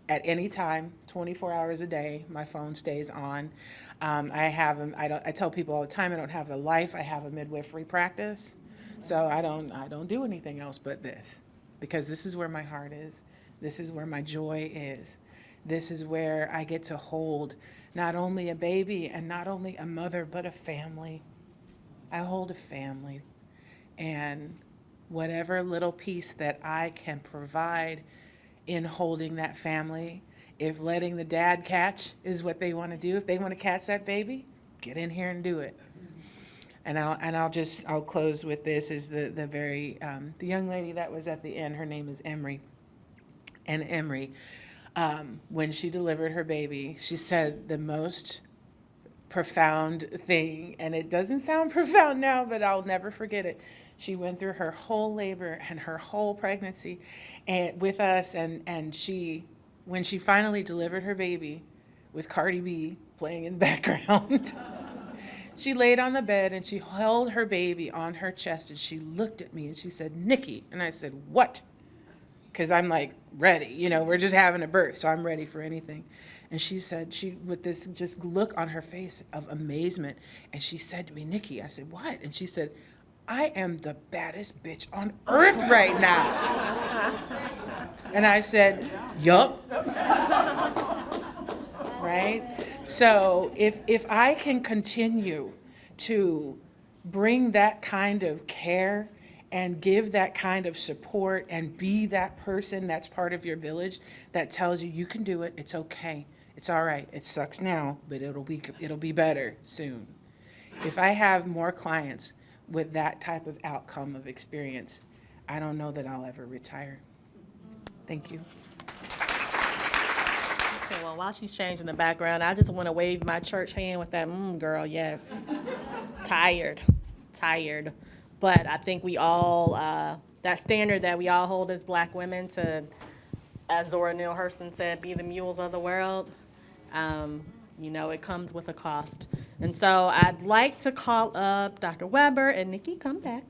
at any time, 24 hours a day. My phone stays on. I tell people all the time, I don't have a life. I have a midwifery practice. So I don't do anything else but this, because this is where my heart is. This is where my joy is. This is where I get to hold not only a baby and not only a mother, but a family. I hold a family. And whatever little piece that I can provide in holding that family, if letting the dad catch is what they want to do, if they want to catch that baby, get in here and do it. And I'll close with this. Is the young lady that was at the end, her name is Emery. And Emery, when she delivered her baby, she said the most profound thing, and it doesn't sound profound now, but I'll never forget it. She went through her whole labor and her whole pregnancy with us, and when she finally delivered her baby with Cardi B playing in the background, she laid on the bed and she held her baby on her chest and she looked at me and she said, "Nikki." And I said, "What?" Because I'm like, ready, we're just having a birth, so I'm ready for anything. And she said, with this just look on her face of amazement, and she said to me, "Nikki." I said, "What?" And she said, "I am the baddest bitch on earth right now." And I said, "Yup." Right? So if I can continue to bring that kind of care and give that kind of support and be that person that's part of your village that tells you you can do it, it's okay, it's all right, it sucks now, but it'll be better soon. If I have more clients with that type of outcome of experience, I don't know that I'll ever retire. Thank you. Okay, well, while she's changing the background, I just want to wave my church hand with that, girl, yes. Tired. But I think we all, that standard that we all hold as Black women to, as Zora Neale Hurston said, be the mules of the world, it comes with a cost. And so I'd like to call up Dr. Weber, and Nikki, come back.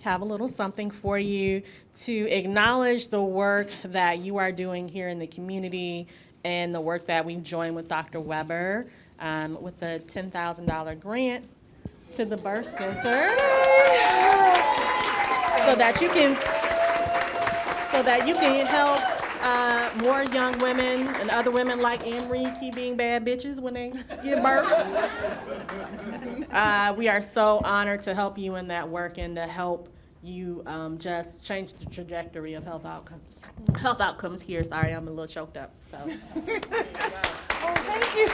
Have a little something for you to acknowledge the work that you are doing here in the community and the work that we've joined with Dr. Weber with the $10,000 grant to the Birth Center so that you can help more young women and other women like Emery keep being bad bitches when they give birth. We are so honored to help you in that work and to help you just change the trajectory of health outcomes. Health outcomes here. Sorry, I'm a little choked up. So. Oh, thank you.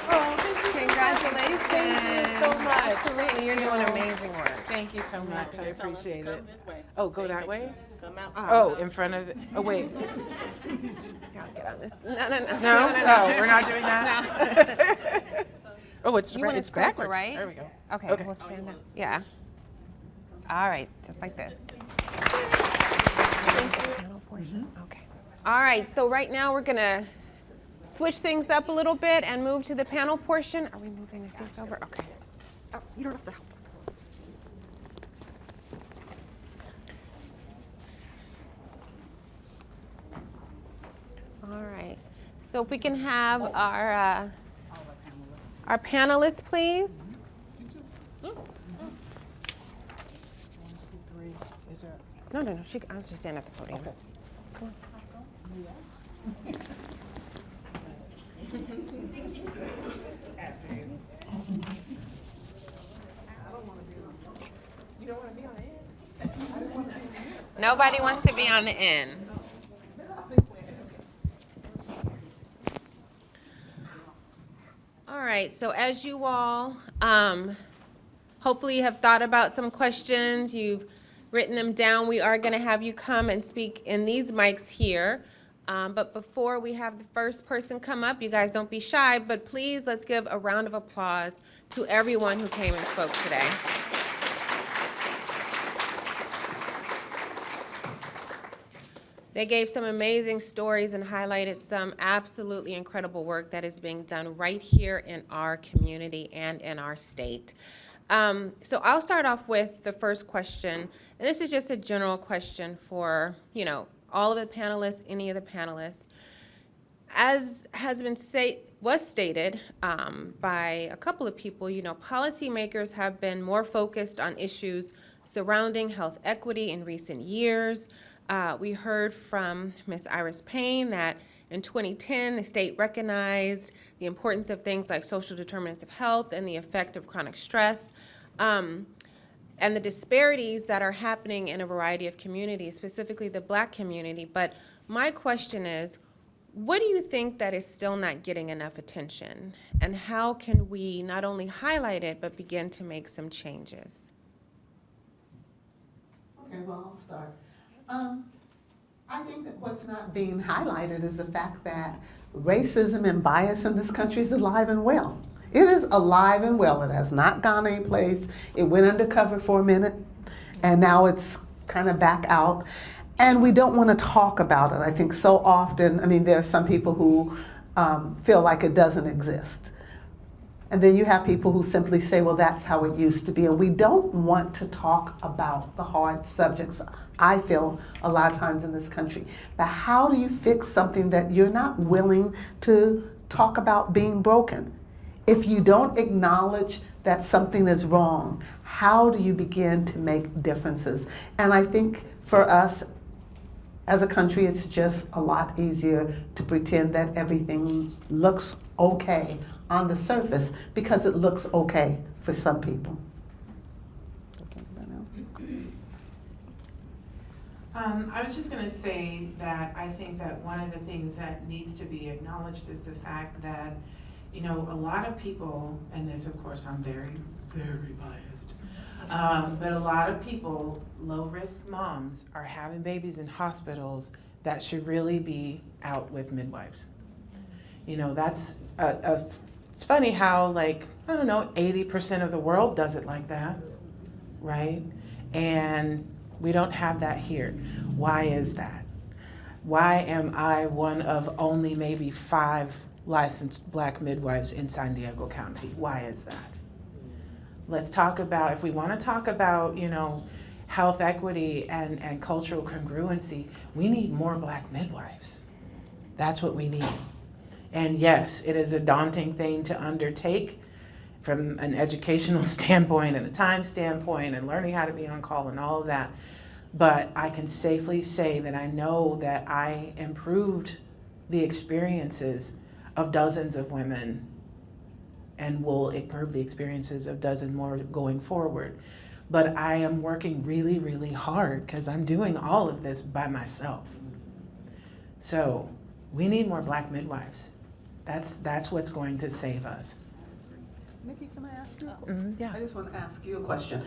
Oh, thank you. Congratulations. Thank you so much. Absolutely, you're doing amazing work. Thank you so much. I appreciate it. Oh, go that way? Come out. Oh, in front of it. Oh, wait. I'll get on this. No. No, we're not doing that. Oh, it's backwards. Right? There we go. Okay, we'll stand up. Yeah. All right, just like this. Okay. All right, so right now we're gonna switch things up a little bit and move to the panel portion. Are we moving the seats over? Okay. Oh, you don't have to help. All right. So if we can have our panelists, please. No. I was just standing at the podium. Okay. Come on. Nobody wants to be on the end. All right, so as you all hopefully have thought about some questions, you've written them down, we are going to have you come and speak in these mics here. But before we have the first person come up, you guys don't be shy, but please let's give a round of applause to everyone who came and spoke today. They gave some amazing stories and highlighted some absolutely incredible work that is being done right here in our community and in our state. So I'll start off with the first question, and this is just a general question for, all of the panelists, any of the panelists. As has been stated by a couple of people, policymakers have been more focused on issues surrounding health equity in recent years. We heard from Ms. Iris Payne that in 2010, the state recognized the importance of things like social determinants of health and the effect of chronic stress, and the disparities that are happening in a variety of communities, specifically the Black community. But my question is, what do you think that is still not getting enough attention? And how can we not only highlight it, but begin to make some changes? Okay, well, I'll start. I think that what's not being highlighted is the fact that racism and bias in this country is alive and well. It is alive and well. It has not gone anyplace. It went undercover for a minute, and now it's kind of back out. And we don't want to talk about it. I think so often, there are some people who feel like it doesn't exist. And then you have people who simply say, well, that's how it used to be. And we don't want to talk about the hard subjects, I feel, a lot of times in this country. But how do you fix something that you're not willing to talk about being broken? If you don't acknowledge that something is wrong, how do you begin to make differences? And I think for us as a country, it's just a lot easier to pretend that everything looks okay on the surface because it looks okay for some people. I was just going to say that I think that one of the things that needs to be acknowledged is the fact that, a lot of people, and this of course I'm very, very biased, but a lot of people, low-risk moms, are having babies in hospitals that should really be out with midwives. That's it's funny how 80% of the world does it like that, right? And we don't have that here. Why is that? Why am I one of only maybe 5 licensed Black midwives in San Diego County? Why is that? Let's talk about, if we want to talk about, health equity and cultural congruency, we need more Black midwives. That's what we need. And yes, it is a daunting thing to undertake from an educational standpoint and a time standpoint and learning how to be on call and all of that. But I can safely say that I know that I improved the experiences of dozens of women and will improve the experiences of dozens more going forward. But I am working really, really hard because I'm doing all of this by myself. So we need more Black midwives. That's what's going to save us. Nikki, can I ask you? Yeah. I just want to ask you a question.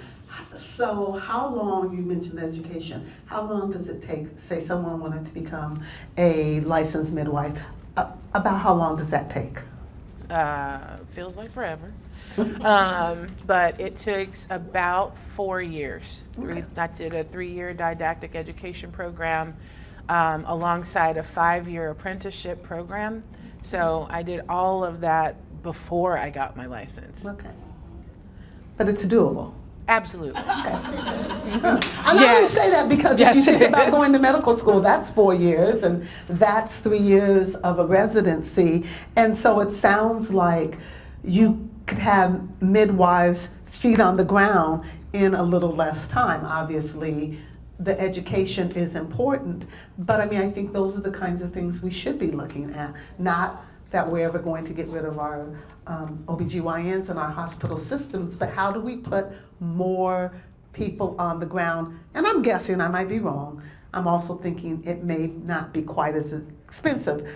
So how long, you mentioned education, how long does it take, say someone wanted to become a licensed midwife, about how long does that take? Feels like forever. But it takes about 4 years. Okay. I did a 3-year didactic education program alongside a 5-year apprenticeship program. So I did all of that before I got my license. Okay. But it's doable. Absolutely. Okay. I only say that because if you think about going to medical school, that's 4 years, and that's 3 years of a residency. And so it sounds like you could have midwives feet on the ground in a little less time. Obviously, the education is important, but I think those are the kinds of things we should be looking at, not that we're ever going to get rid of our OBGYNs and our hospital systems, but how do we put more people on the ground? And I'm guessing, I might be wrong, I'm also thinking it may not be quite as expensive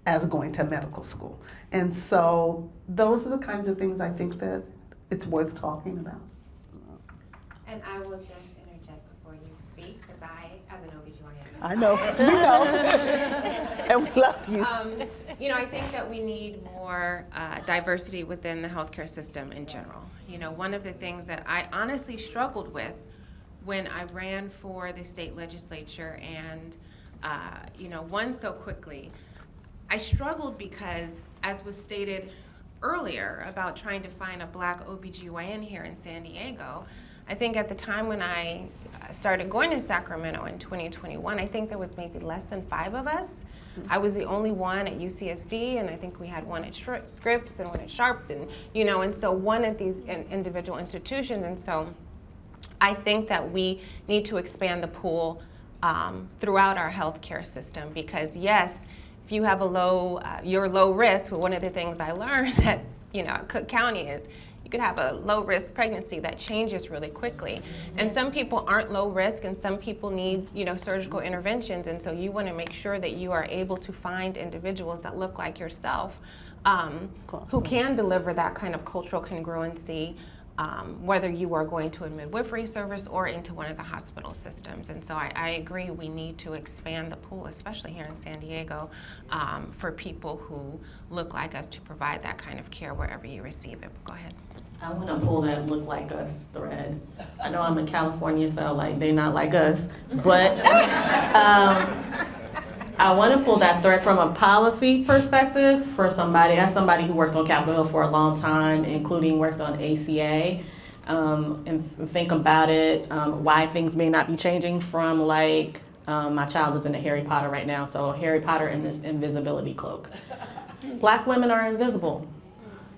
as going to medical school. And so those are the kinds of things I think that it's worth talking about. And I will just interject before you speak, because I, as an OBGYN, I know, we know, and we love you. You know, I think that we need more diversity within the healthcare system in general. You know, one of the things that I honestly struggled with when I ran for the state legislature and, you know, won so quickly, I struggled because, as was stated earlier about trying to find a black OBGYN here in San Diego, I think at the time when I started going to Sacramento in 2021, I think there was maybe less than 5 of us. I was the only one at UCSD, and I think we had one at Scripps and one at Sharp, and you know, and so one at these individual institutions. And so I think that we need to expand the pool throughout our healthcare system, because yes, if you have a you're low risk. One of the things I learned at Cook County is you could have a low risk pregnancy that changes really quickly. And some people aren't low risk, and some people need surgical interventions. And so you want to make sure that you are able to find individuals that look like yourself, who can deliver that kind of cultural congruency, whether you are going to a midwifery service or into one of the hospital systems. And so I agree, we need to expand the pool, especially here in San Diego, for people who look like us to provide that kind of care wherever you receive it. Go ahead. I want to pull that look like us thread. I know I'm in California, so they're not like us, but I want to pull that thread from a policy perspective for somebody, as somebody who worked on Capitol Hill for a long time, including worked on ACA, and think about it, why things may not be changing from my child is in a Harry Potter right now, so Harry Potter in this invisibility cloak. Black women are invisible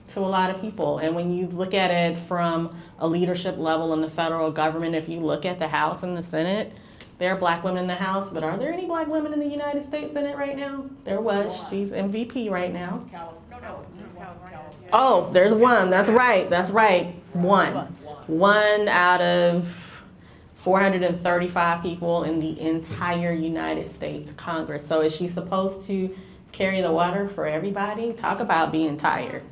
to a lot of people, and when you look at it from a leadership level in the federal government, if you look at the House and the Senate, there are black women in the House, but are there any black women in the United States Senate right now? There was. She's MVP right now. Oh, there's one. That's right. One out of 435 people in the entire United States Congress. So is she supposed to carry the water for everybody? Talk about being tired.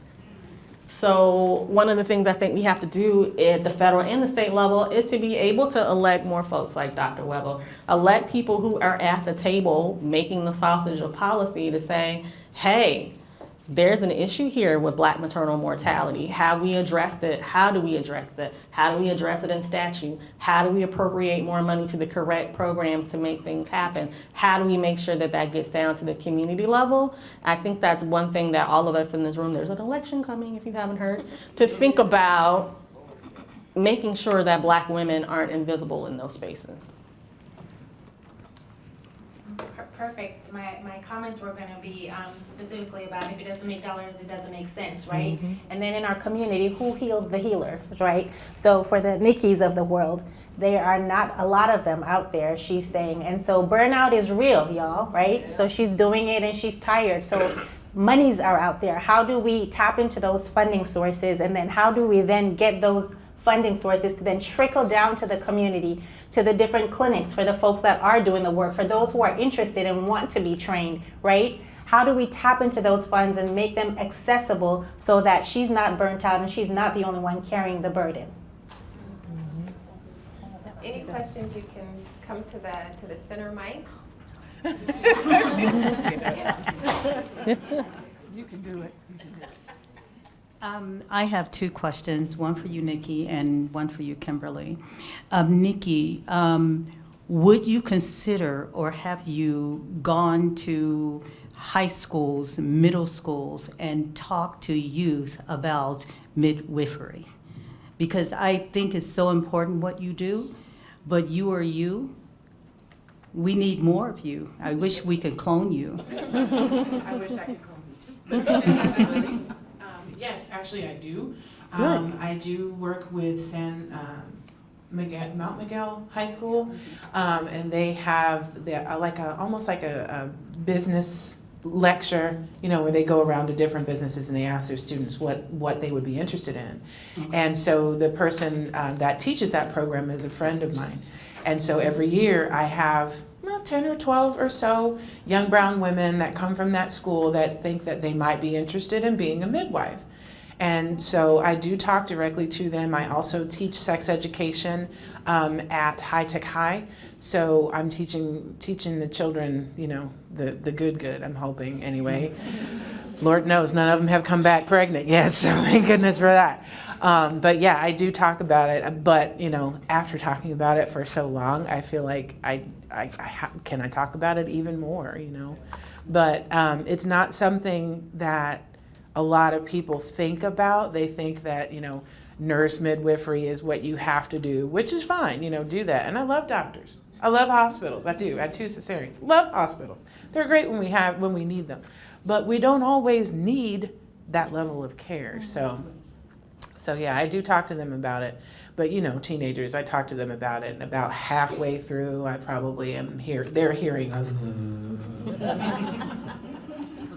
So one of the things I think we have to do at the federal and the state level is to be able to elect more folks like Dr. Weber, elect people who are at the table making the sausage of policy to say, hey, there's an issue here with black maternal mortality. Have we addressed it? How do we address it? How do we address it in statute? How do we appropriate more money to the correct programs to make things happen? How do we make sure that that gets down to the community level? I think that's one thing that all of us in this room, there's an election coming if you haven't heard, to think about making sure that black women aren't invisible in those spaces. Perfect. My comments were going to be specifically about if it doesn't make dollars, it doesn't make sense, right? Mm-hmm. And then in our community, who heals the healer, right? So for the Nikkis of the world, there are not a lot of them out there, she's saying. And so burnout is real, y'all, right? Yeah. So she's doing it and she's tired. So monies are out there. How do we tap into those funding sources? And then how do we then get those funding sources to then trickle down to the community, to the different clinics for the folks that are doing the work, for those who are interested and want to be trained, right? How do we tap into those funds and make them accessible so that she's not burnt out and she's not the only one carrying the burden? Any questions, you can come to the center mics. You can do it. I have 2 questions, one for you, Nikki, and one for you, Kimberly. Nikki, would you consider, or have you gone to high schools, middle schools, and talked to youth about midwifery? Because I think it's so important what you do, but you are you. We need more of you. I wish we could clone you. I wish I could clone you too. Yes, actually I do. I do work with Mount Miguel High School, and they have almost like a business lecture, where they go around to different businesses and they ask their students what they would be interested in. And so the person that teaches that program is a friend of mine. And so every year I have 10 or 12 or so young brown women that come from that school that think that they might be interested in being a midwife. And so I do talk directly to them. I also teach sex education at High Tech High. So I'm teaching the children, the good, I'm hoping anyway. Lord knows none of them have come back pregnant yet, so thank goodness for that. But yeah, I do talk about it. But, after talking about it for so long, I feel like can I talk about it even more, But it's not something that a lot of people think about. They think that, nurse midwifery is what you have to do, which is fine, do that. And I love doctors. I love hospitals. I do. I had 2 cesareans. Love hospitals. They're great when we need them. But we don't always need that level of care. So yeah, I do talk to them about it. But teenagers, I talk to them about it, and about halfway through, I probably am they're hearing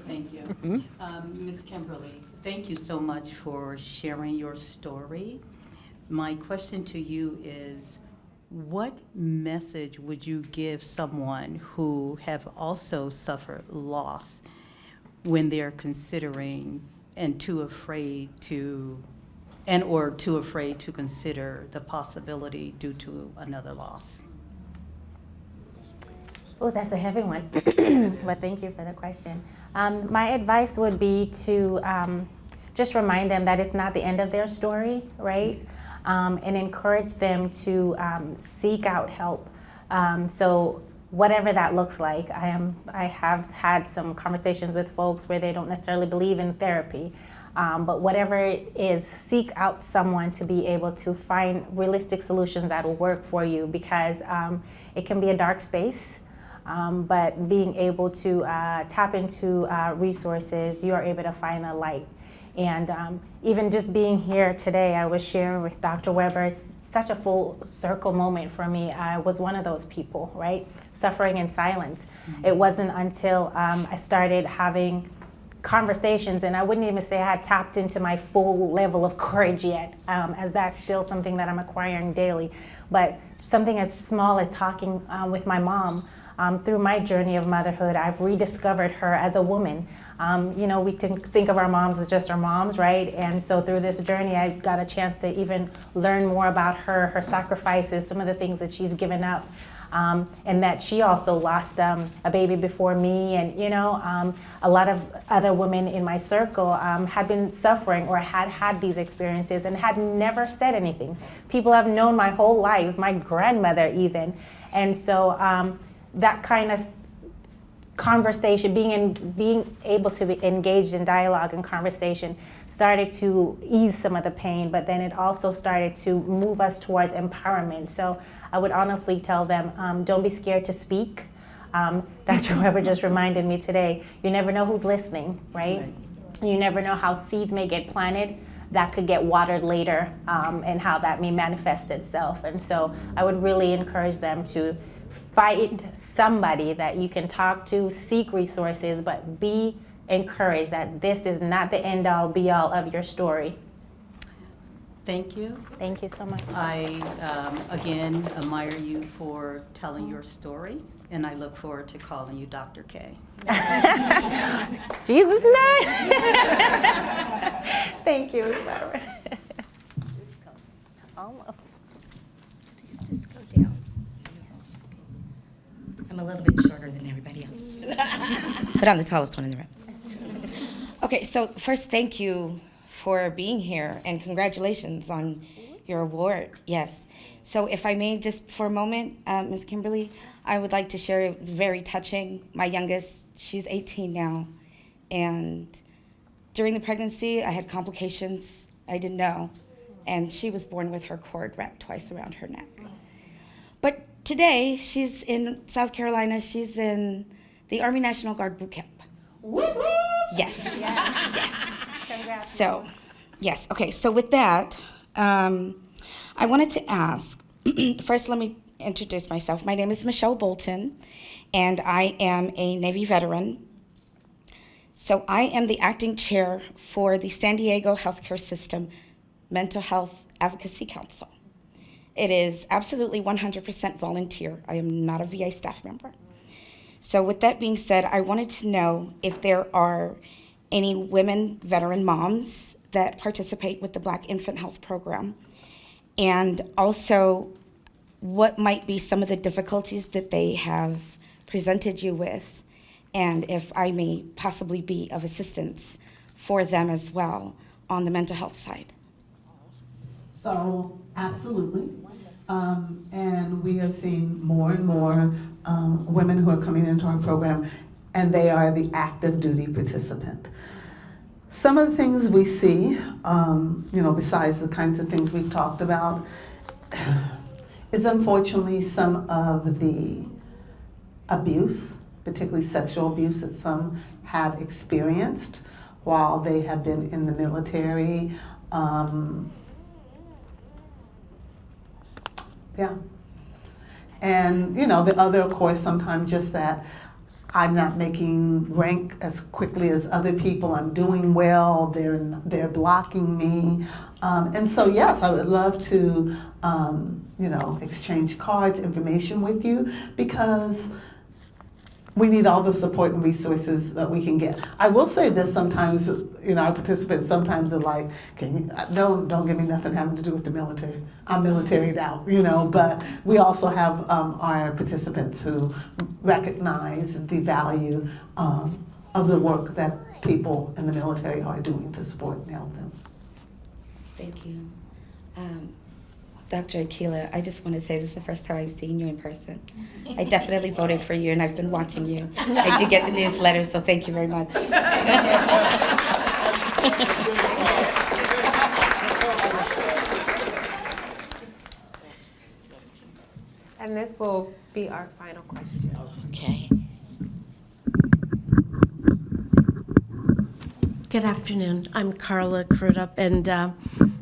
Thank you. Ms. Kimberly, thank you so much for sharing your story. My question to you is, what message would you give someone who have also suffered loss when they're considering and too afraid to consider the possibility due to another loss? Oh, that's a heavy one, but thank you for the question. My advice would be to just remind them that it's not the end of their story, right? And encourage them to seek out help. So whatever that looks like, I have had some conversations with folks where they don't necessarily believe in therapy. But whatever it is, seek out someone to be able to find realistic solutions that will work for you, because it can be a dark space. But being able to tap into resources, you are able to find the light. And even just being here today, I was sharing with Dr. Weber, it's such a full circle moment for me. I was one of those people, right? Suffering in silence. Mm-hmm. It wasn't until I started having conversations, and I wouldn't even say I had tapped into my full level of courage yet, as that's still something that I'm acquiring daily. But something as small as talking with my mom. Through my journey of motherhood, I've rediscovered her as a woman. We think of our moms as just our moms, right? And so through this journey, I got a chance to even learn more about her sacrifices, some of the things that she's given up. And that she also lost a baby before me. And, a lot of other women in my circle had been suffering or had these experiences and had never said anything. People have known my whole lives, my grandmother even. And so that kind of conversation, being able to be engaged in dialogue and conversation started to ease some of the pain, but then it also started to move us towards empowerment. So I would honestly tell them, don't be scared to speak. Dr. Weber just reminded me today, you never know who's listening, right? You never know how seeds may get planted that could get watered later, and how that may manifest itself. And so I would really encourage them to find somebody that you can talk to, seek resources, but be encouraged that this is not the end all be all of your story. Thank you. Thank you so much. I, again, admire you for telling your story, and I look forward to calling you Dr. K. Jesus' name. Thank you, Ms. Barbara. Almost. Please just go down. Yes. I'm a little bit shorter than everybody else, but I'm the tallest one in the room. Okay, so first, thank you for being here, and congratulations on your award. Yes. So if I may, just for a moment, Ms. Kimberly, I would like to share very touching. My youngest, she's 18 now, and during the pregnancy, I had complications I didn't know, and she was born with her cord wrapped twice around her neck. But today, she's in South Carolina. She's in the Army National Guard boot camp. Woo-hoo! Yes. Yes. Congrats. So, yes. Okay, so with that, I wanted to ask, first let me introduce myself. My name is Michelle Bolton, and I am a Navy veteran. So I am the acting chair for the San Diego Healthcare System Mental Health Advocacy Council. It is absolutely 100% volunteer. I am not a VA staff member. So with that being said, I wanted to know if there are any women veteran moms that participate with the Black Infant Health Program, and also what might be some of the difficulties that they have presented you with, and if I may possibly be of assistance for them as well on the mental health side. So, absolutely. And we have seen more and more women who are coming into our program, and they are the active duty participant. Some of the things we see, besides the kinds of things we've talked about, is unfortunately some of the abuse, particularly sexual abuse, that some have experienced while they have been in the military. And the other, of course, sometimes just that I'm not making rank as quickly as other people. I'm doing well. They're blocking me. And so, yes, I would love to, exchange cards, information with you, because we need all the support and resources that we can get. I will say this: sometimes, our participants sometimes are like, don't give me nothing having to do with the military. I'm militaried out, but we also have our participants who recognize the value of the work that people in the military are doing to support and help them. Thank you. Dr. Akilah, I just want to say this is the first time I've seen you in person. I definitely voted for you, and I've been watching you. I do get the newsletter, so thank you very much. And this will be our final question. Okay. Good afternoon. I'm Carla Crudup, and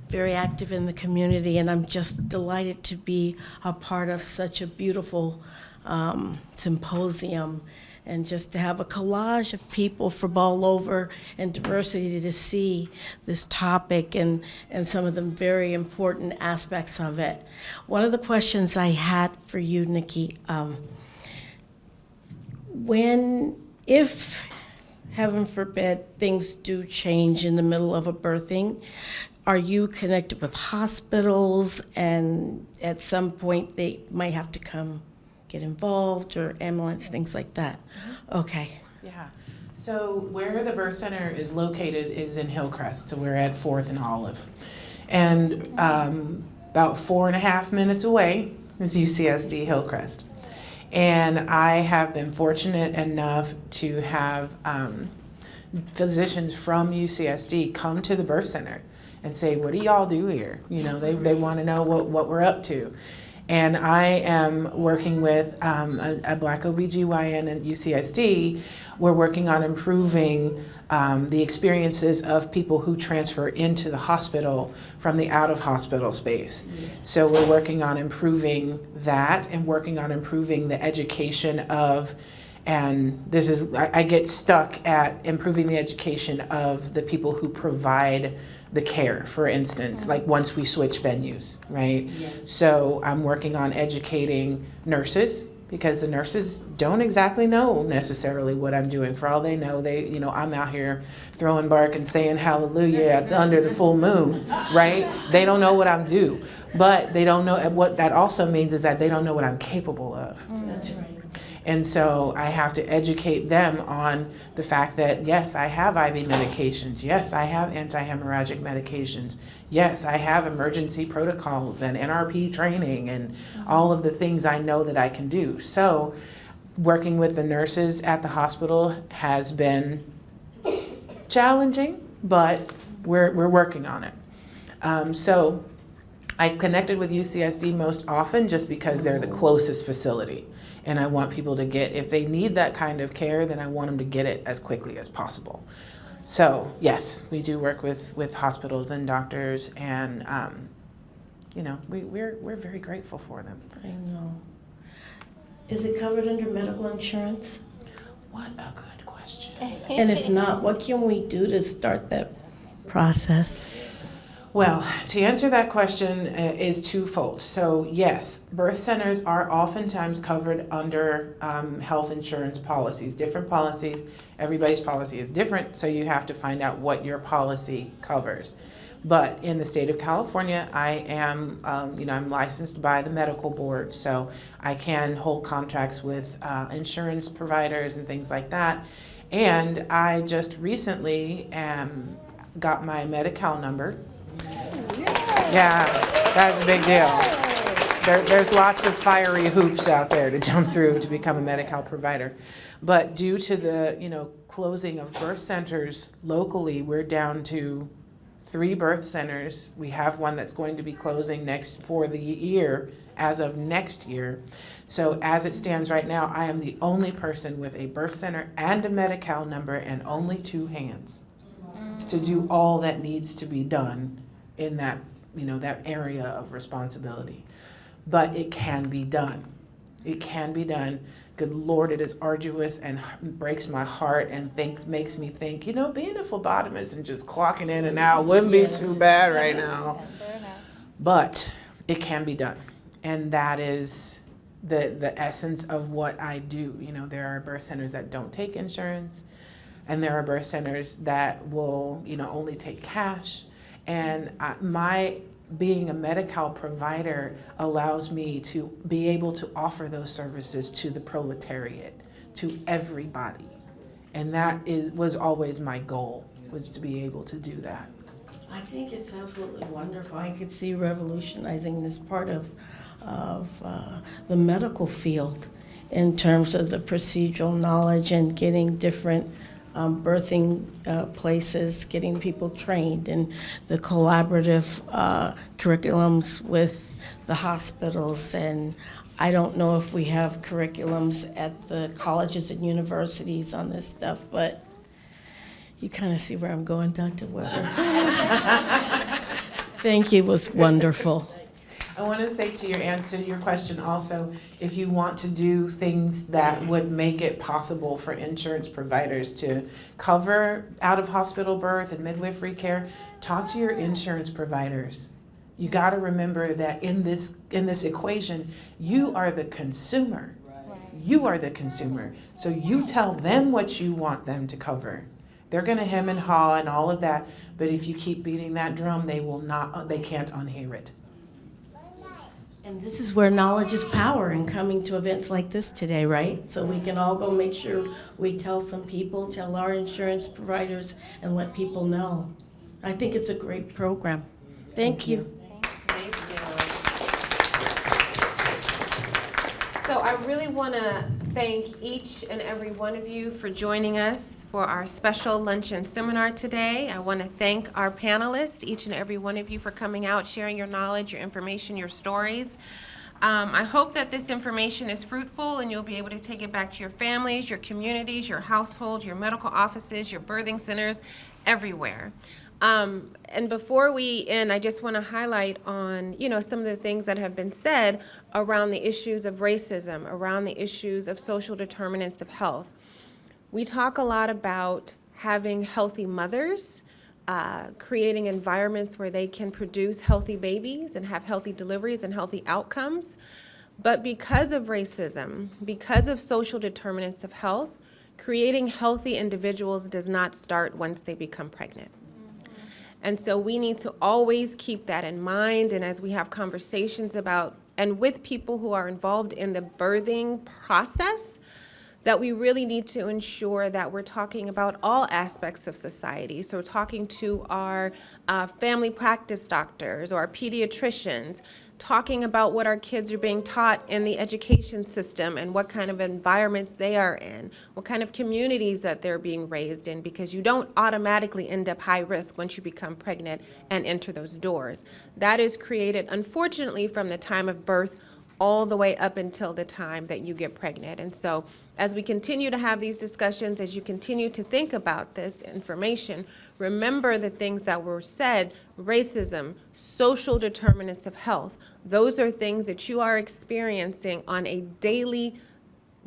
very active in the community, and I'm just delighted to be a part of such a beautiful symposium, and just to have a collage of people from all over and diversity to see this topic and some of the very important aspects of it. One of the questions I had for you, Nikki, if, heaven forbid, things do change in the middle of a birthing, are you connected with hospitals, and at some point they might have to come get involved, or ambulance, things like that? Okay. Yeah. So where the birth center is located is in Hillcrest, so we're at 4th and Olive. And about 4.5 minutes away is UCSD Hillcrest. And I have been fortunate enough to have physicians from UCSD come to the birth center and say, what do y'all do here? They want to know what we're up to. And I am working with a Black OBGYN at UCSD. We're working on improving the experiences of people who transfer into the hospital from the out-of-hospital space. So we're working on improving that, and working on improving the education of, and this is, I get stuck at improving the education of the people who provide the care, for instance, like once we switch venues, right? Yes. So I'm working on educating nurses, because the nurses don't exactly know necessarily what I'm doing. For all they know, I'm out here throwing bark and saying hallelujah under the full moon, right? They don't know what I'm doing, but they don't know what that also means is that they don't know what I'm capable of. That's right. And so I have to educate them on the fact that, yes, I have IV medications. Yes, I have anti-hemorrhagic medications. Yes, I have emergency protocols and NRP training and all of the things I know that I can do. So working with the nurses at the hospital has been challenging, but we're working on it. So I connected with UCSD most often just because they're the closest facility. And I want people to get, if they need that kind of care, then I want them to get it as quickly as possible. So yes, we do work with hospitals and doctors, and we're very grateful for them. I know. Is it covered under medical insurance? What a good question. question. And if not, what can we do to start that process? Well, to answer that question is twofold. So yes, birth centers are oftentimes covered under health insurance policies, different policies. Everybody's policy is different, so you have to find out what your policy covers. But in the state of California, I am, I'm licensed by the medical board, so I can hold contracts with insurance providers and things like that. And I just recently got my Medi-Cal number. Yeah, that's a big deal. There's lots of fiery hoops out there to jump through to become a Medi-Cal provider. But due to the, closing of birth centers locally, we're down to 3 birth centers. We have one that's going to be closing for the year, as of next year. So as it stands right now, I am the only person with a birth center and a Medi-Cal number and only 2 hands to do all that needs to be done in that, that area of responsibility. But it can be done. It can be done. Good Lord, it is arduous and breaks my heart and makes me think, being a phlebotomist and just clocking in and out wouldn't be too bad right now. But it can be done. And that is the essence of what I do. There are birth centers that don't take insurance, and there are birth centers that will, only take cash. And my being a Medi-Cal provider allows me to be able to offer those services to the proletariat, to everybody. And that was always my goal, was to be able to do that. I think it's absolutely wonderful. I could see revolutionizing this part of the medical field in terms of the procedural knowledge and getting different birthing places, getting people trained, and the collaborative curriculums with the hospitals. And I don't know if we have curriculums at the colleges and universities on this stuff, but you kind of see where I'm going, Dr. Weber. Thank you, it was wonderful. I want to say to answer your question also, if you want to do things that would make it possible for insurance providers to cover out-of-hospital birth and midwifery care, talk to your insurance providers. You got to remember that in this equation, you are the consumer. You are the consumer. So you tell them what you want them to cover. They're going to hem and haw and all of that, but if you keep beating that drum, they can't unhear it. And this is where knowledge is power, and coming to events like this today, right? So we can all go make sure we tell some people, tell our insurance providers, and let people know. I think it's a great program. Thank you. Thank you. So I really want to thank each and every one of you for joining us for our special luncheon seminar today. I want to thank our panelists, each and every one of you, for coming out, sharing your knowledge, your information, your stories. I hope that this information is fruitful and you'll be able to take it back to your families, your communities, your household, your medical offices, your birthing centers, everywhere. And before we end, I just want to highlight on, some of the things that have been said around the issues of racism, around the issues of social determinants of health. We talk a lot about having healthy mothers, creating environments where they can produce healthy babies and have healthy deliveries and healthy outcomes. But because of racism, because of social determinants of health, creating healthy individuals does not start once they become pregnant. And so we need to always keep that in mind, and as we have conversations about and with people who are involved in the birthing process, that we really need to ensure that we're talking about all aspects of society. So we're talking to our family practice doctors or our pediatricians, talking about what our kids are being taught in the education system and what kind of environments they are in, what kind of communities that they're being raised in, because you don't automatically end up high risk once you become pregnant and enter those doors. That is created, unfortunately, from the time of birth all the way up until the time that you get pregnant. And so as we continue to have these discussions, as you continue to think about this information, remember the things that were said: racism, social determinants of health. Those are things that you are experiencing on a daily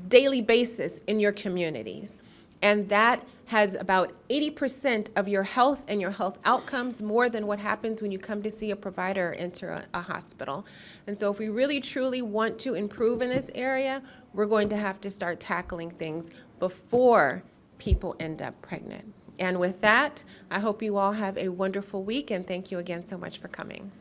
basis in your communities. And that has about 80% of your health and your health outcomes more than what happens when you come to see a provider or enter a hospital. And so if we really truly want to improve in this area, we're going to have to start tackling things before people end up pregnant. And with that, I hope you all have a wonderful week, and thank you again so much for coming.